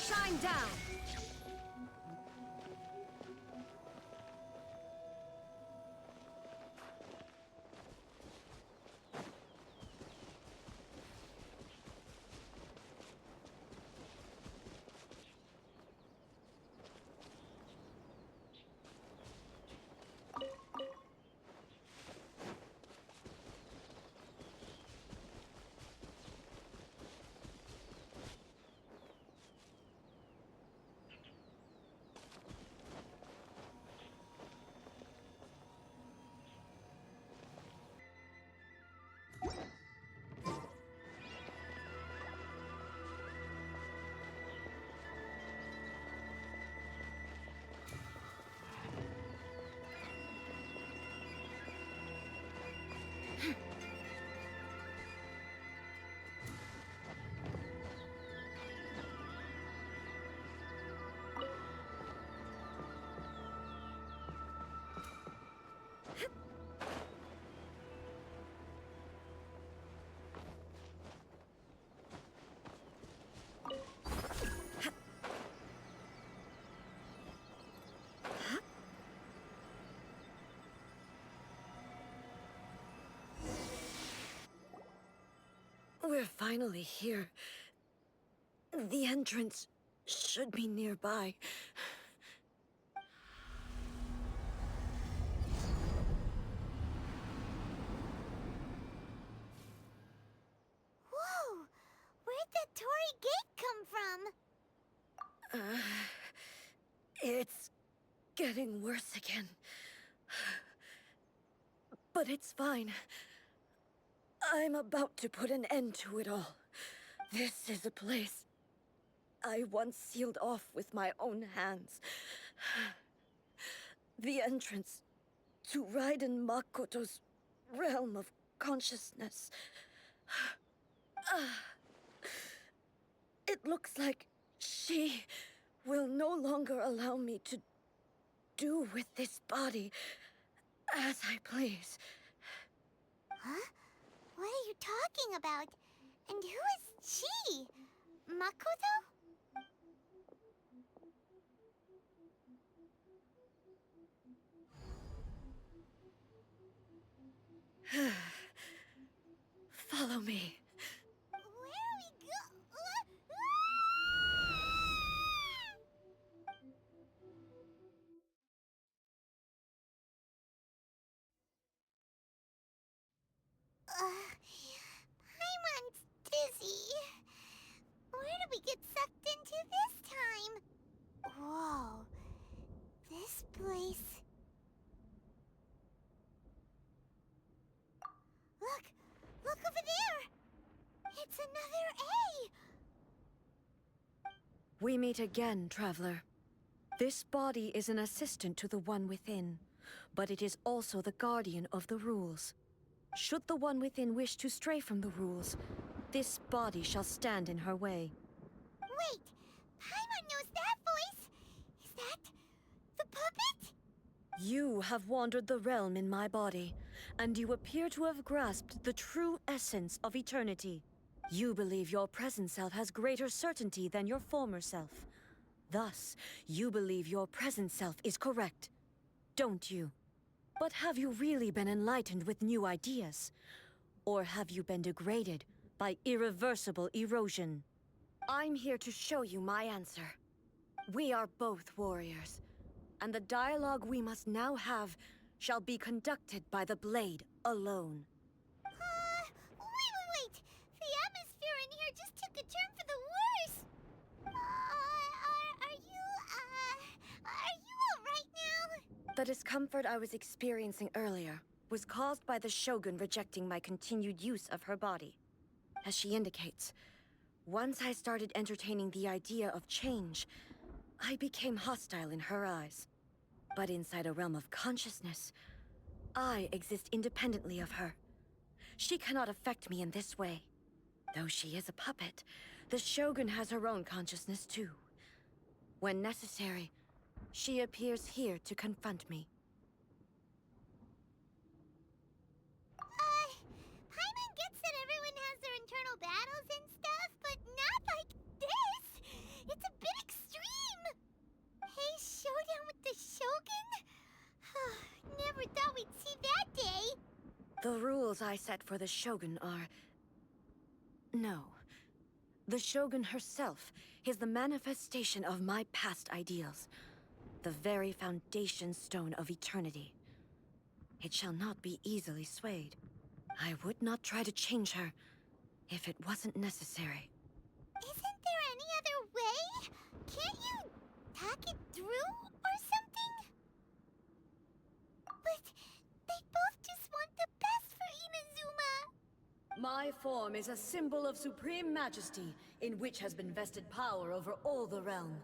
Shine down! We're finally here. The entrance should be nearby. Whoa! Where'd that Torii gate come from? It's getting worse again. But it's fine. I'm about to put an end to it all. This is a place I once sealed off with my own hands. The entrance to Raiden Makoto's realm of consciousness. It looks like she will no longer allow me to do with this body as I please. Huh? What are you talking about? And who is she? Makoto? Follow me. Where are we Paimon's dizzy. Where did we get sucked into this time? Whoa. This place... Look! Look over there! It's another A! We meet again, traveler. This body is an assistant to the One Within, but it is also the guardian of the rules. Should the One Within wish to stray from the rules, this body shall stand in her way. Wait! Paimon knows that voice! Is that... the puppet? You have wandered the realm in my body, and you appear to have grasped the true essence of eternity. You believe your present self has greater certainty than your former self. Thus, you believe your present self is correct, don't you? But have you really been enlightened with new ideas? Or have you been degraded by irreversible erosion? I'm here to show you my answer. We are both warriors, and the dialogue we must now have shall be conducted by the blade alone. Wait! The atmosphere in here just took a turn for the worse! Are you alright now? The discomfort I was experiencing earlier was caused by the Shogun rejecting my continued use of her body. As she indicates, once I started entertaining the idea of change, I became hostile in her eyes. But inside a realm of consciousness, I exist independently of her. She cannot affect me in this way. Though she is a puppet, the Shogun has her own consciousness too. When necessary, she appears here to confront me. Paimon gets that everyone has their internal battles and stuff, but not like this! It's a bit The rules I set for the Shogun are... No. The Shogun herself is the manifestation of my past ideals. The very foundation stone of eternity. It shall not be easily swayed. I would not try to change her if it wasn't necessary. Isn't there any other way? Can't you talk it through or something? But they both just want the best for Inazuma. My form is a symbol of supreme majesty, in which has been vested power over all the realm.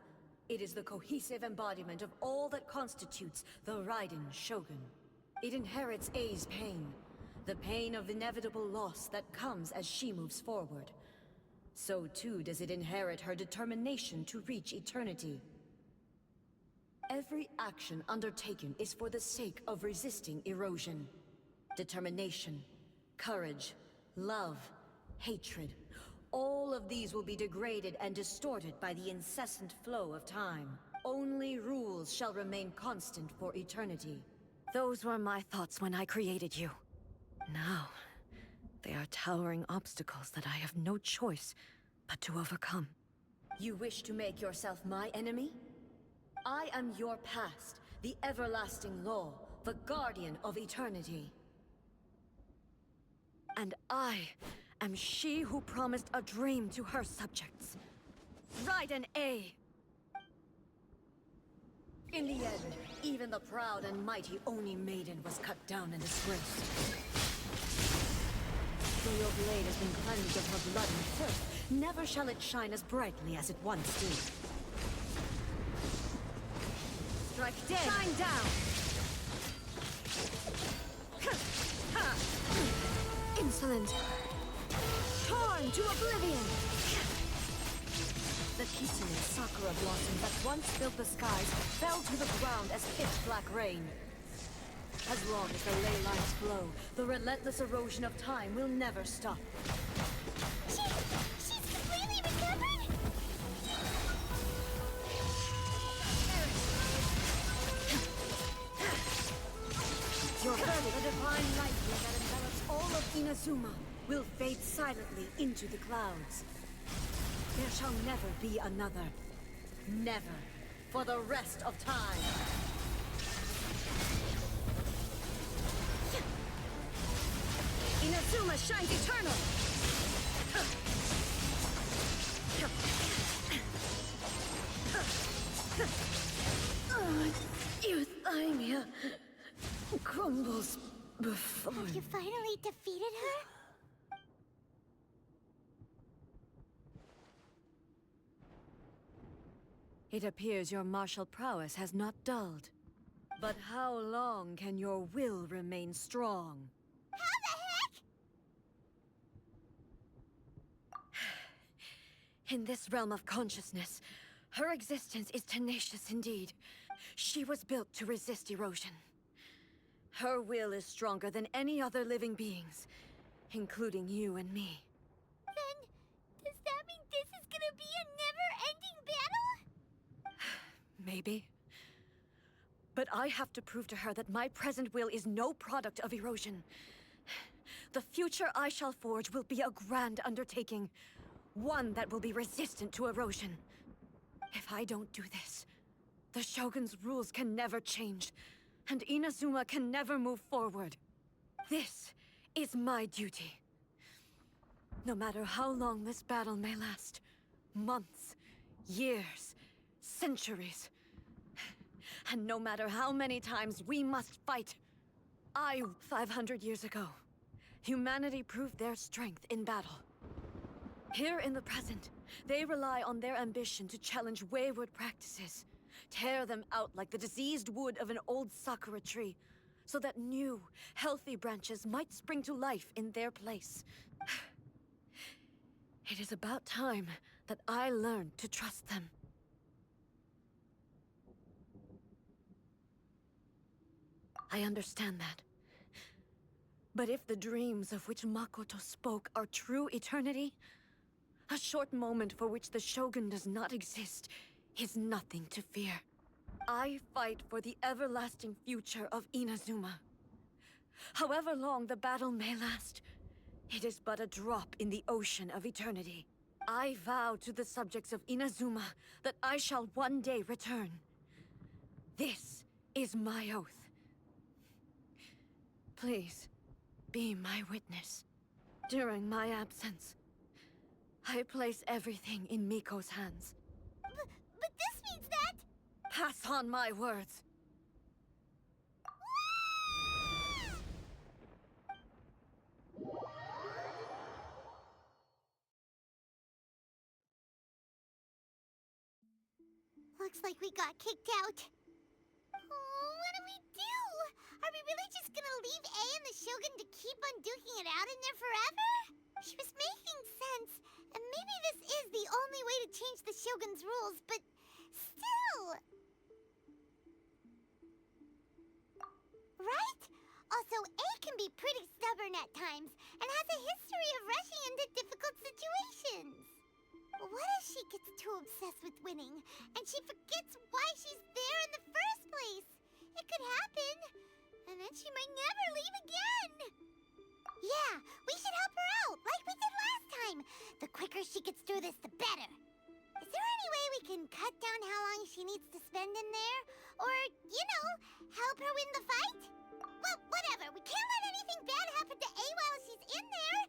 It is the cohesive embodiment of all that constitutes the Raiden Shogun. It inherits A's pain, the pain of inevitable loss that comes as she moves forward. So too does it inherit her determination to reach eternity. Every action undertaken is for the sake of resisting erosion. Determination, courage, love, hatred, all of these will be degraded and distorted by the incessant flow of time. Only rules shall remain constant for eternity. Those were my thoughts when I created you. Now, they are towering obstacles that I have no choice but to overcome. You wish to make yourself my enemy? I am your past, the everlasting law, the guardian of eternity. And I am she who promised a dream to her subjects. Raiden A. In the end, even the proud and mighty Oni Maiden was cut down and disgraced. Though your blade has been cleansed of her blood and filth, never shall it shine as brightly as it once did. Strike dead! Shine down! Insolent! Torn to oblivion! The Kitsune Sakura blossom that once filled the skies fell to the ground as pitch-black rain. As long as the ley lines flow, the relentless erosion of time will never stop. She's completely recovered? Your verdict, the divine lightning that envelops all of Inazuma, will fade silently into the clouds. There shall never be another. Never. For the rest of time. Inazuma shines eternal! Euthymia crumbles before... Have you finally defeated her? It appears your martial prowess has not dulled. But how long can your will remain strong? How the heck? In this realm of consciousness, her existence is tenacious indeed. She was built to resist erosion. Her will is stronger than any other living being's, including you and me. Then, does that mean this is gonna be a never-ending battle? Maybe. But I have to prove to her that my present will is no product of erosion. The future I shall forge will be a grand undertaking. One that will be resistant to erosion. If I don't do this, the Shogun's rules can never change, and Inazuma can never move forward. This is my duty. No matter how long this battle may last, months, years, centuries, and no matter how many times we must fight, 500 years ago, humanity proved their strength in battle. Here in the present, they rely on their ambition to challenge wayward practices, tear them out like the diseased wood of an old sakura tree, so that new, healthy branches might spring to life in their place. It is about time that I learned to trust them. I understand that. But if the dreams of which Makoto spoke are true eternity, a short moment for which the Shogun does not exist is nothing to fear. I fight for the everlasting future of Inazuma. However long the battle may last, it is but a drop in the ocean of eternity. I vow to the subjects of Inazuma that I shall one day return. This is my oath. Please, be my witness. During my absence, I place everything in Miko's hands. But this means that... Pass on my words. Looks like we got kicked out. Oh, what do we do? Are we really just gonna leave A and the Shogun to keep on duking it out in there forever? She was making sense, and maybe this is the only way to change the Shogun's rules, but still... Right? Also, A can be pretty stubborn at times, and has a history of rushing into difficult situations. What if she gets too obsessed with winning, and she forgets why she's there in the first place? It could happen, and then she might never leave again. Yeah, we should help her out, like we did last time. The quicker she gets through this, the better. Is there any way we can cut down how long she needs to spend in there? Or, you know, help her win the fight? Well, whatever. We can't let anything bad happen to A while she's in there.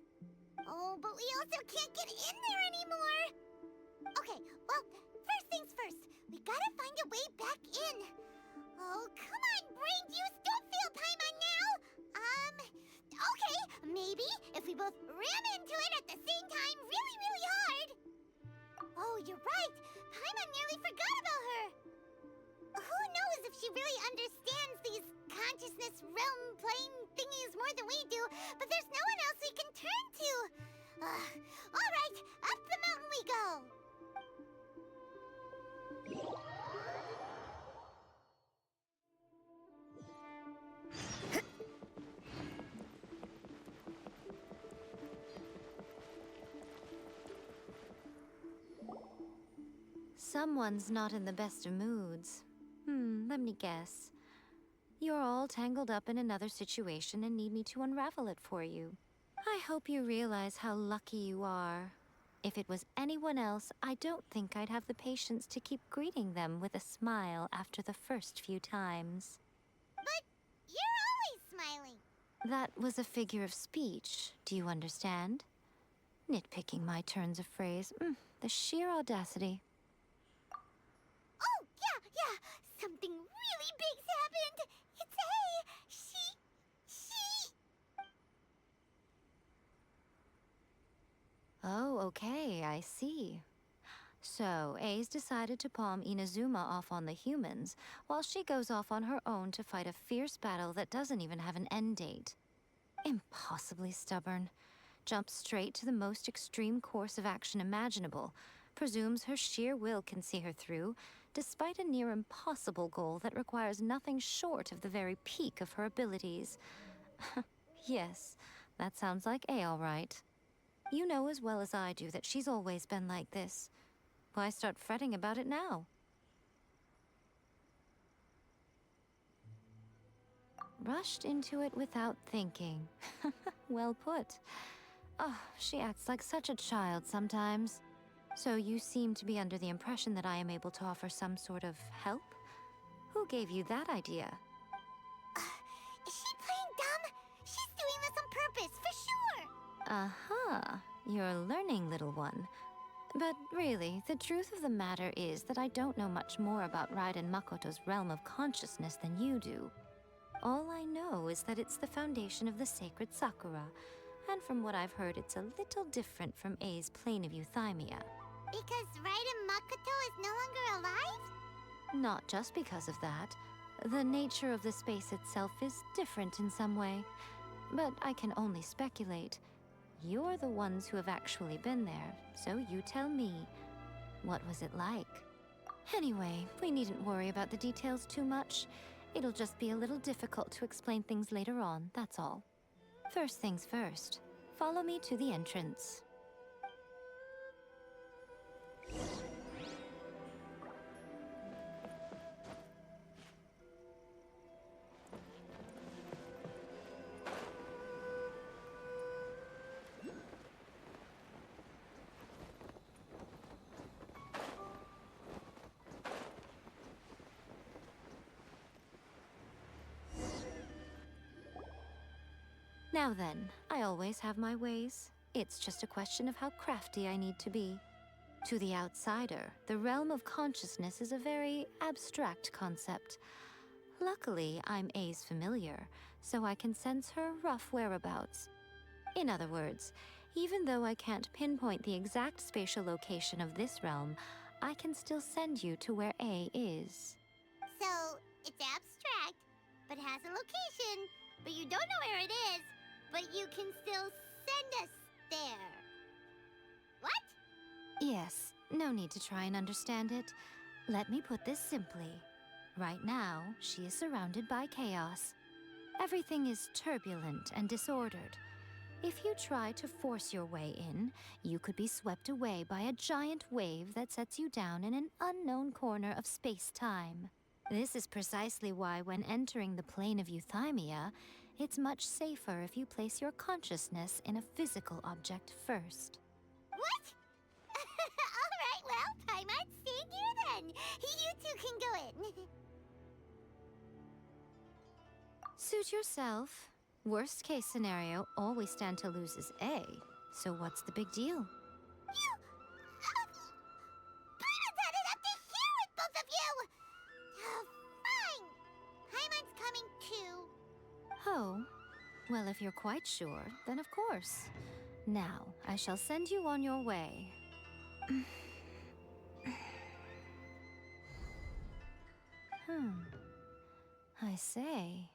Oh, but we also can't get in there anymore. Okay, well, first things first. We gotta find a way back in. Oh, come on, brain juice. Don't feel Paimon now. Okay, maybe if we both ram into it at the same time really, really hard. Oh, you're right. Paimon nearly forgot about her. Who knows if she really understands these consciousness realm plane thingies more than we do, but there's no one else we can turn to. All right, up the mountain we go. Someone's not in the best of moods. Let me guess. You're all tangled up in another situation and need me to unravel it for you. I hope you realize how lucky you are. If it was anyone else, I don't think I'd have the patience to keep greeting them with a smile after the first few times. But you're always smiling. That was a figure of speech, do you understand? Nitpicking my turns of phrase. The sheer audacity. Oh, yeah. Something really big's happened. It's A. She... Oh, okay, I see. So, A's decided to palm Inazuma off on the humans, while she goes off on her own to fight a fierce battle that doesn't even have an end date. Impossibly stubborn. Jumps straight to the most extreme course of action imaginable, presumes her sheer will can see her through, despite a near impossible goal that requires nothing short of the very peak of her abilities. Yes, that sounds like A all right. You know as well as I do that she's always been like this. Why start fretting about it now? Rushed into it without thinking. Well put. Oh, she acts like such a child sometimes. So you seem to be under the impression that I am able to offer some sort of help? Who gave you that idea? Is she playing dumb? She's doing this on purpose, for sure. Uh-huh. You're learning, little one. But really, the truth of the matter is that I don't know much more about Raiden Makoto's realm of consciousness than you do. All I know is that it's the foundation of the sacred Sakura, and from what I've heard, it's a little different from A's plane of euthymia. Because Raiden Makoto is no longer alive? Not just because of that. The nature of the space itself is different in some way. But I can only speculate. You're the ones who have actually been there, so you tell me. What was it like? Anyway, we needn't worry about the details too much. It'll just be a little difficult to explain things later on, that's all. First things first. Follow me to the entrance. Now then, I always have my ways. It's just a question of how crafty I need to be. To the outsider, the realm of consciousness is a very abstract concept. Luckily, I'm A's familiar, so I can sense her rough whereabouts. In other words, even though I can't pinpoint the exact spatial location of this realm, I can still send you to where A is. So, it's abstract, but has a location, but you don't know where it is, but you can still send us there. What? Yes, no need to try and understand it. Let me put this simply. Right now, she is surrounded by chaos. Everything is turbulent and disordered. If you try to force your way in, you could be swept away by a giant wave that sets you down in an unknown corner of space-time. This is precisely why when entering the plane of euthymia, it's much safer if you place your consciousness in a physical object first. What? Alright, well, Paimon, stay here then. You two can go in. Suit yourself. Worst case scenario, all we stand to lose is A. So what's the big deal? Paimon's had it up to here with both of you! Fine. Paimon's coming too. Oh, well, if you're quite sure, then of course. Now, I shall send you on your way. I say.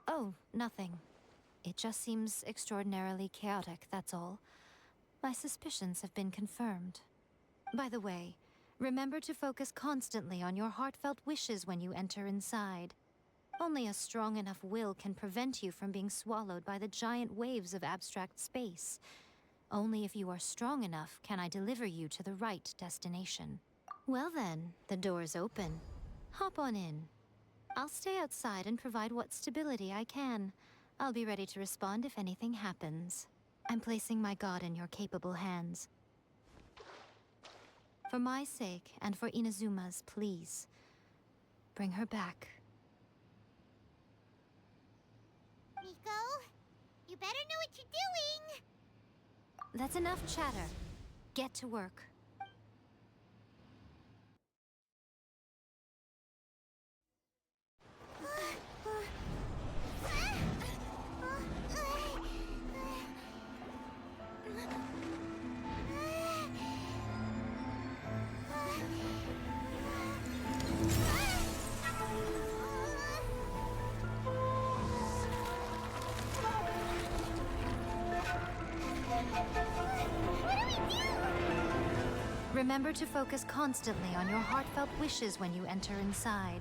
Oh, nothing. It just seems extraordinarily chaotic, that's all. My suspicions have been confirmed. By the way, remember to focus constantly on your heartfelt wishes when you enter inside. Only a strong enough will can prevent you from being swallowed by the giant waves of abstract space. Only if you are strong enough can I deliver you to the right destination. Well then, the door is open. Hop on in. I'll stay outside and provide what stability I can. I'll be ready to respond if anything happens. I'm placing my god in your capable hands. For my sake, and for Inazuma's, please. Bring her back. Miko, you better know what you're doing! That's enough chatter. Get to work. Remember to focus constantly on your heartfelt wishes when you enter inside.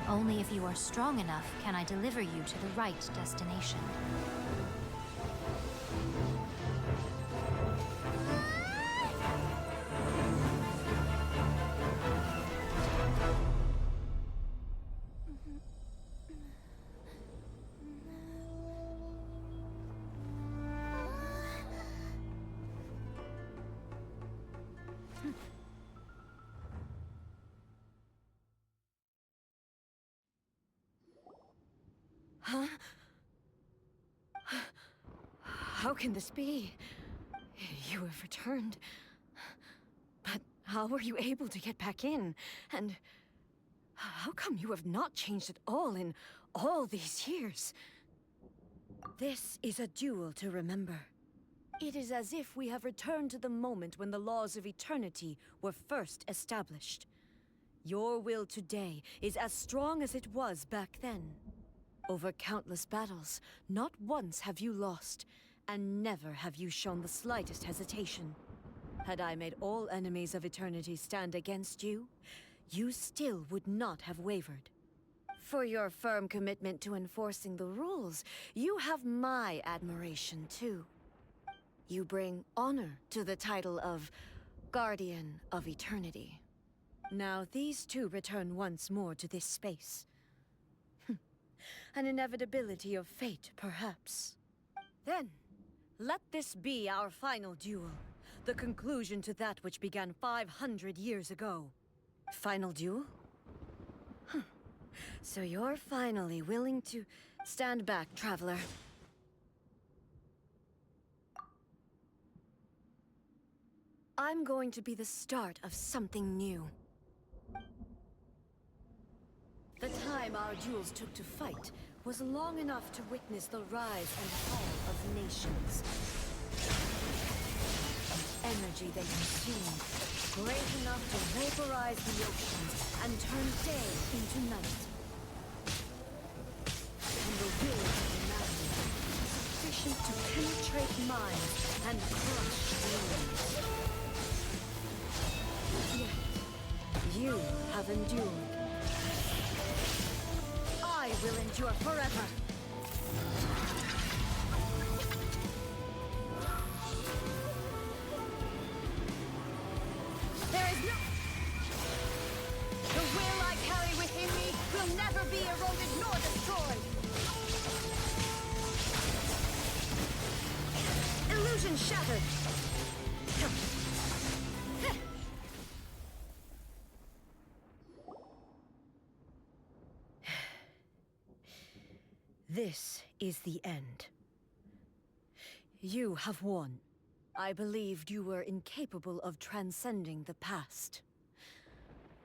Only if you are strong enough can I deliver you to the right destination. Huh? How can this be? You have returned. But how were you able to get back in? And how come you have not changed at all in all these years? This is a duel to remember. It is as if we have returned to the moment when the laws of eternity were first established. Your will today is as strong as it was back then. Over countless battles, not once have you lost, and never have you shown the slightest hesitation. Had I made all enemies of eternity stand against you, you still would not have wavered. For your firm commitment to enforcing the rules, you have my admiration too. You bring honor to the title of Guardian of Eternity. Now these two return once more to this space. An inevitability of fate, perhaps. Then, let this be our final duel. The conclusion to that which began 500 years ago. Final duel? So you're finally willing to stand back, traveler. I'm going to be the start of something new. The time our duels took to fight was long enough to witness the rise and fall of nations. The energy they consumed, great enough to vaporize the oceans and turn day into night. And the will of the man, sufficient to penetrate minds and crush dreams. Yet, you have endured. I will endure forever. There is no... The will I carry within me will never be eroded nor destroyed. Illusion shattered. This is the end. You have won. I believed you were incapable of transcending the past.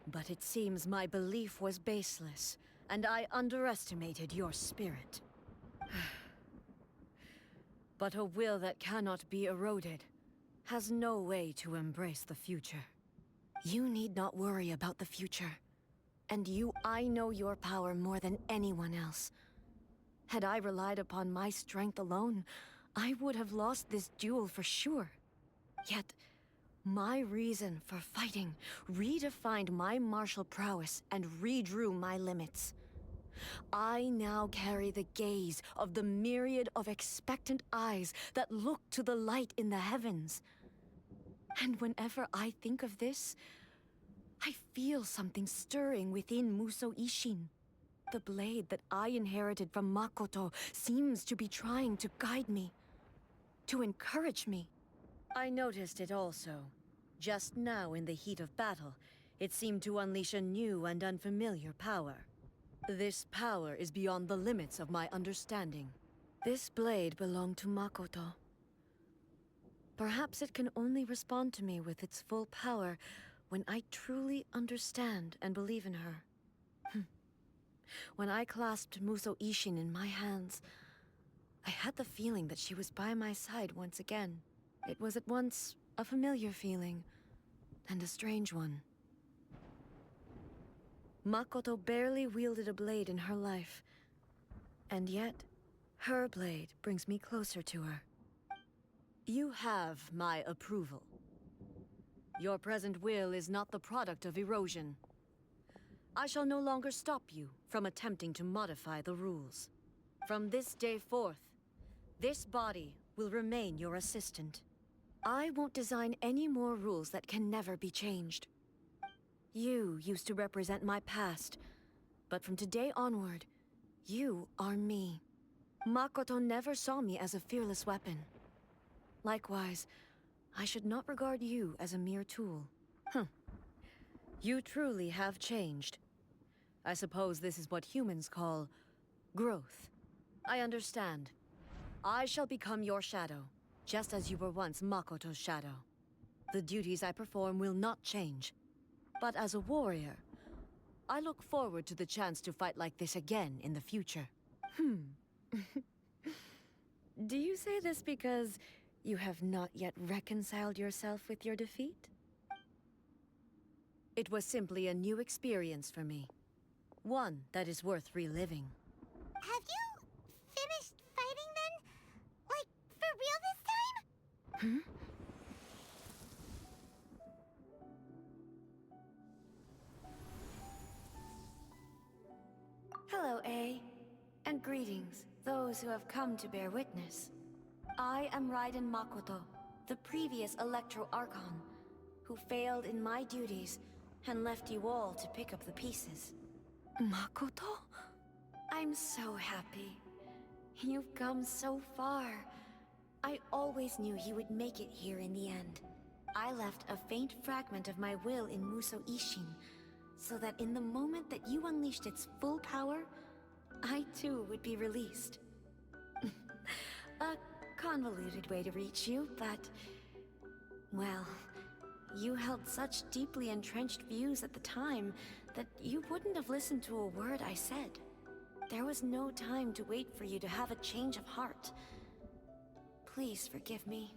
But it seems my belief was baseless, and I underestimated your spirit. But a will that cannot be eroded has no way to embrace the future. You need not worry about the future. And I know your power more than anyone else. Had I relied upon my strength alone, I would have lost this duel for sure. Yet, my reason for fighting redefined my martial prowess and redrew my limits. I now carry the gaze of the myriad of expectant eyes that look to the light in the heavens. And whenever I think of this, I feel something stirring within Musou Ishin. The blade that I inherited from Makoto seems to be trying to guide me, to encourage me. I noticed it also. Just now in the heat of battle, it seemed to unleash a new and unfamiliar power. This power is beyond the limits of my understanding. This blade belonged to Makoto. Perhaps it can only respond to me with its full power when I truly understand and believe in her. When I clasped Musou Ishin in my hands, I had the feeling that she was by my side once again. It was at once a familiar feeling, and a strange one. Makoto barely wielded a blade in her life, and yet, her blade brings me closer to her. You have my approval. Your present will is not the product of erosion. I shall no longer stop you from attempting to modify the rules. From this day forth, this body will remain your assistant. I won't design any more rules that can never be changed. You used to represent my past, but from today onward, you are me. Makoto never saw me as a fearless weapon. Likewise, I should not regard you as a mere tool. You truly have changed. I suppose this is what humans call growth. I understand. I shall become your shadow, just as you were once Makoto's shadow. The duties I perform will not change. But as a warrior, I look forward to the chance to fight like this again in the future. Do you say this because you have not yet reconciled yourself with your defeat? It was simply a new experience for me. One that is worth reliving. Have you finished fighting then? Like, for real this time? Hello, A. And greetings, those who have come to bear witness. I am Raiden Makoto, the previous Electro Archon, who failed in my duties and left you all to pick up the pieces. Makoto? I'm so happy. You've come so far. I always knew you would make it here in the end. I left a faint fragment of my will in Musou Ishin, so that in the moment that you unleashed its full power, I too would be released. A convoluted way to reach you, but... well, you held such deeply entrenched views at the time that you wouldn't have listened to a word I said. There was no time to wait for you to have a change of heart. Please forgive me.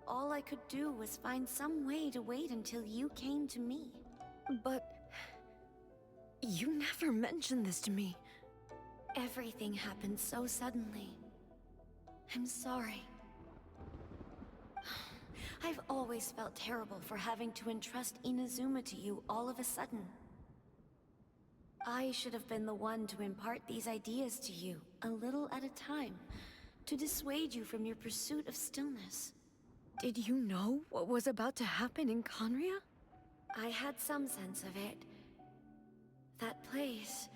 All I could do was find some way to wait until you came to me. But... you never mentioned this to me. Everything happened so suddenly. I'm sorry. I've always felt terrible for having to entrust Inazuma to you all of a sudden. I should have been the one to impart these ideas to you, a little at a time, to dissuade you from your pursuit of stillness. Did you know what was about to happen in Conria? I had some sense of it. That place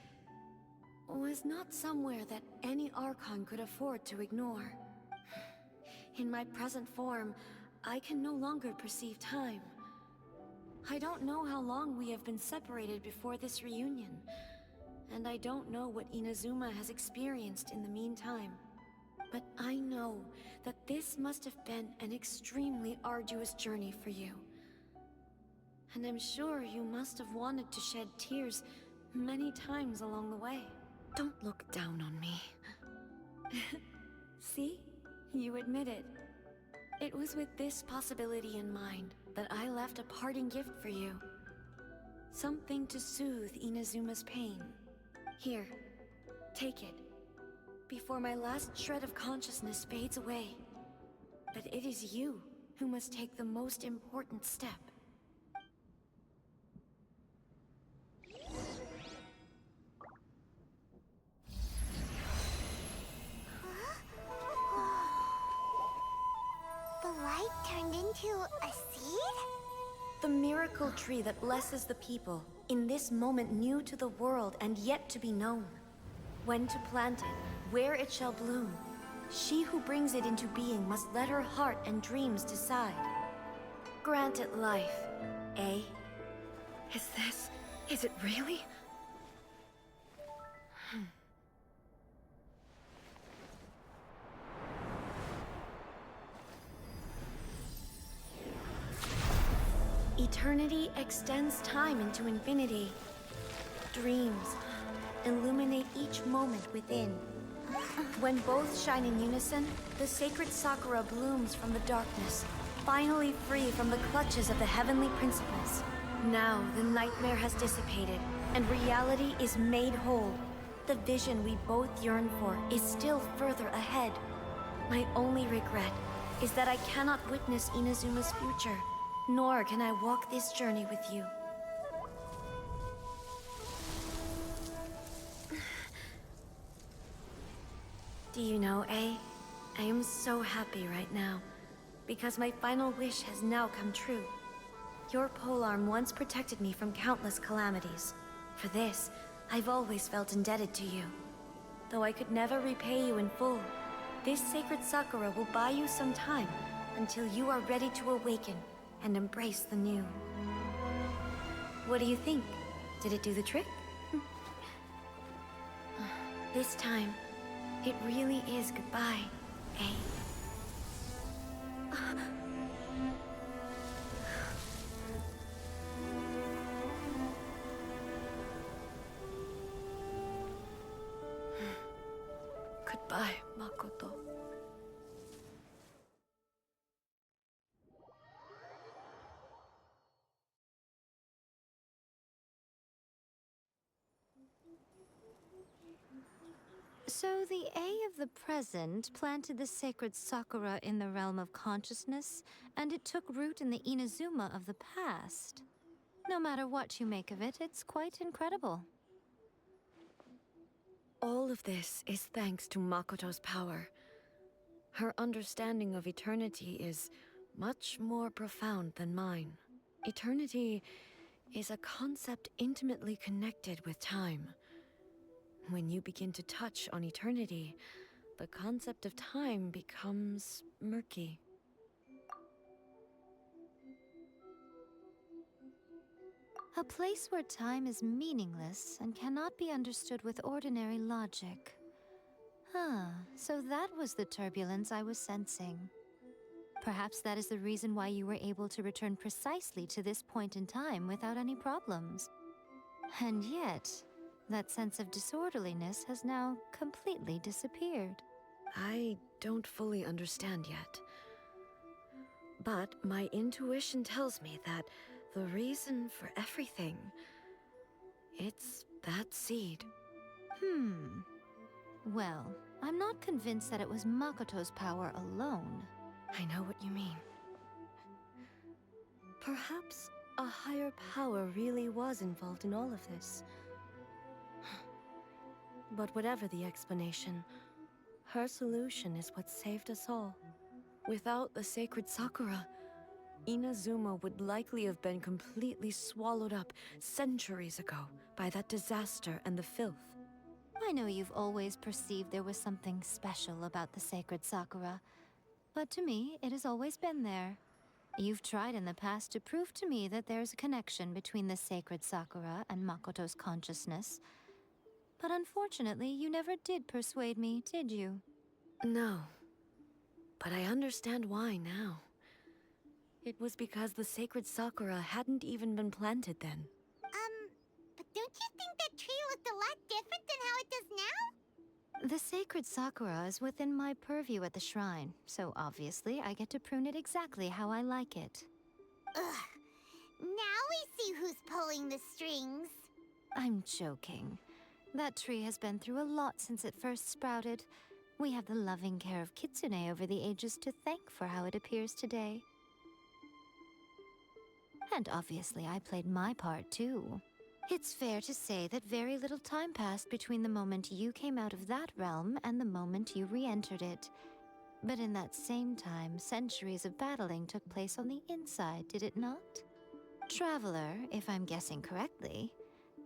was not somewhere that any Archon could afford to ignore. In my present form, I can no longer perceive time. I don't know how long we have been separated before this reunion, and I don't know what Inazuma has experienced in the meantime. But I know that this must have been an extremely arduous journey for you. And I'm sure you must have wanted to shed tears many times along the way. Don't look down on me. See? You admit it. It was with this possibility in mind that I left a parting gift for you. Something to soothe Inazuma's pain. Here, take it. Before my last shred of consciousness fades away. But it is you who must take the most important step. The light turned into a seed? The miracle tree that blesses the people, in this moment new to the world and yet to be known. When to plant it, where it shall bloom. She who brings it into being must let her heart and dreams decide. Grant it life, eh? Is it really? Eternity extends time into infinity. Dreams illuminate each moment within. When both shine in unison, the sacred Sakura blooms from the darkness, finally free from the clutches of the heavenly principles. Now the nightmare has dissipated, and reality is made whole. The vision we both yearn for is still further ahead. My only regret is that I cannot witness Inazuma's future, nor can I walk this journey with you. Do you know, I am so happy right now, because my final wish has now come true. Your polearm once protected me from countless calamities. For this, I've always felt indebted to you. Though I could never repay you in full, this sacred Sakura will buy you some time until you are ready to awaken and embrace the new. What do you think? Did it do the trick? This time, it really is goodbye, eh? Goodbye, Makoto. So the A of the present planted the sacred Sakura in the realm of consciousness, and it took root in the Inazuma of the past. No matter what you make of it, it's quite incredible. All of this is thanks to Makoto's power. Her understanding of eternity is much more profound than mine. Eternity is a concept intimately connected with time. When you begin to touch on eternity, the concept of time becomes murky. A place where time is meaningless and cannot be understood with ordinary logic. So that was the turbulence I was sensing. Perhaps that is the reason why you were able to return precisely to this point in time without any problems. And yet, that sense of disorderliness has now completely disappeared. I don't fully understand yet. But my intuition tells me that the reason for everything, it's that seed. Well, I'm not convinced that it was Makoto's power alone. I know what you mean. Perhaps a higher power really was involved in all of this. But whatever the explanation, her solution is what saved us all. Without the sacred Sakura, Inazuma would likely have been completely swallowed up centuries ago by that disaster and the filth. I know you've always perceived there was something special about the sacred Sakura, but to me, it has always been there. You've tried in the past to prove to me that there's a connection between the sacred Sakura and Makoto's consciousness, but unfortunately, you never did persuade me, did you? No. But I understand why now. It was because the sacred Sakura hadn't even been planted then. But don't you think that tree looked a lot different than how it does now? The sacred Sakura is within my purview at the shrine, so obviously I get to prune it exactly how I like it. Ugh. Now we see who's pulling the strings. I'm joking. That tree has been through a lot since it first sprouted. We have the loving care of Kitsune over the ages to thank for how it appears today. And obviously I played my part too. It's fair to say that very little time passed between the moment you came out of that realm and the moment you re-entered it. But in that same time, centuries of battling took place on the inside, did it not? Traveler, if I'm guessing correctly,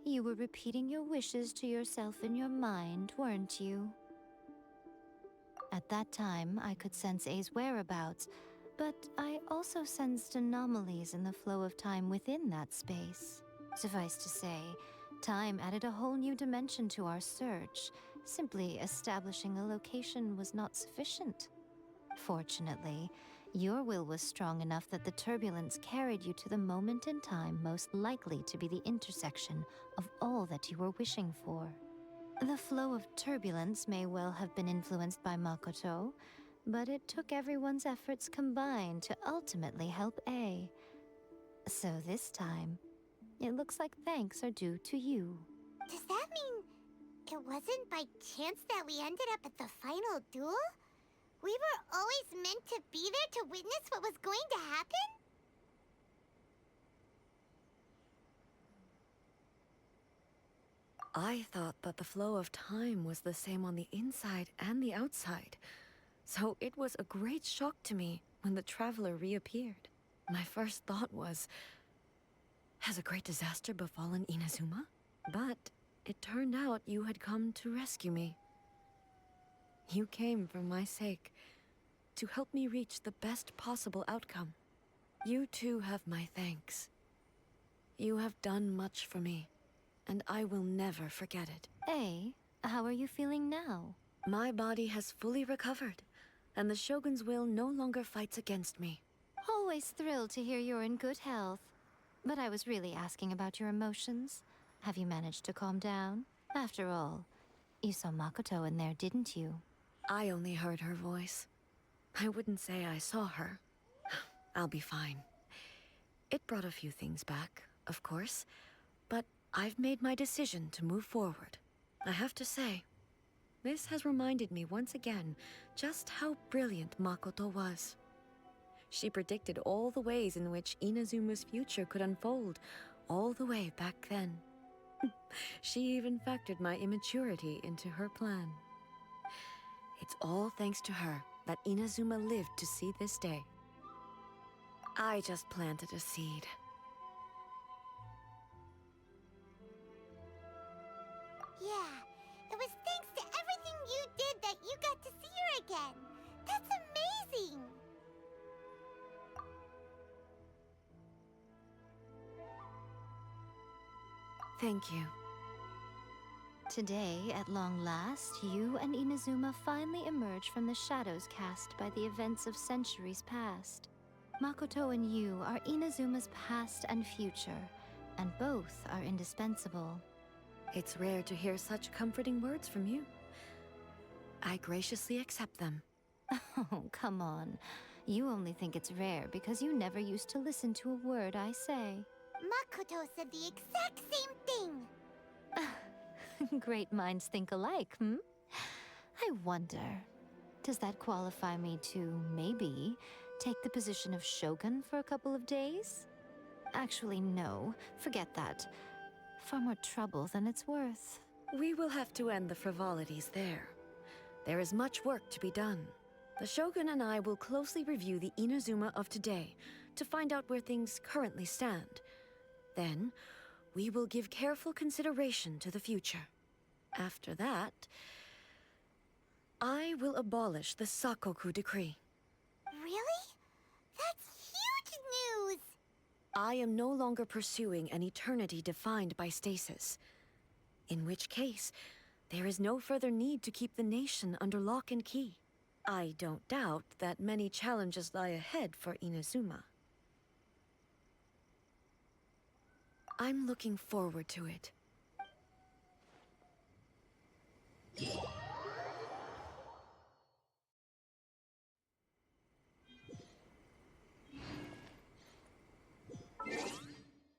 you were repeating your wishes to yourself in your mind, weren't you? At that time, I could sense A's whereabouts, but I also sensed anomalies in the flow of time within that space. Suffice to say, time added a whole new dimension to our search. Simply establishing a location was not sufficient. Fortunately, your will was strong enough that the turbulence carried you to the moment in time most likely to be the intersection of all that you were wishing for. The flow of turbulence may well have been influenced by Makoto, but it took everyone's efforts combined to ultimately help A. So this time, it looks like thanks are due to you. Does that mean it wasn't by chance that we ended up at the final duel? We were always meant to be there to witness what was going to happen? I thought that the flow of time was the same on the inside and the outside. So it was a great shock to me when the traveler reappeared. My first thought was, has a great disaster befallen Inazuma? But it turned out you had come to rescue me. You came for my sake, to help me reach the best possible outcome. You too have my thanks. You have done much for me, and I will never forget it. A, how are you feeling now? My body has fully recovered, and the Shogun's will no longer fights against me. Always thrilled to hear you're in good health. But I was really asking about your emotions. Have you managed to calm down? After all, you saw Makoto in there, didn't you? I only heard her voice. I wouldn't say I saw her. I'll be fine. It brought a few things back, of course, but I've made my decision to move forward. I have to say, this has reminded me once again just how brilliant Makoto was. She predicted all the ways in which Inazuma's future could unfold, all the way back then. She even factored my immaturity into her plan. It's all thanks to her that Inazuma lived to see this day. I just planted a seed. Yeah, it was thanks to everything you did that you got to see her again. That's amazing! Thank you. Today, at long last, you and Inazuma finally emerge from the shadows cast by the events of centuries past. Makoto and you are Inazuma's past and future, and both are indispensable. It's rare to hear such comforting words from you. I graciously accept them. Oh, come on. You only think it's rare because you never used to listen to a word I say. Makoto said the exact same thing! Great minds think alike, hmm? I wonder, does that qualify me to, maybe, take the position of Shogun for a couple of days? Actually, no. Forget that. Far more trouble than it's worth. We will have to end the frivolities there. There is much work to be done. The Shogun and I will closely review the Inazuma of today to find out where things currently stand. Then, we will give careful consideration to the future. After that, I will abolish the Sakoku decree. Really? That's huge news! I am no longer pursuing an eternity defined by stasis. In which case, there is no further need to keep the nation under lock and key. I don't doubt that many challenges lie ahead for Inazuma. I'm looking forward to it.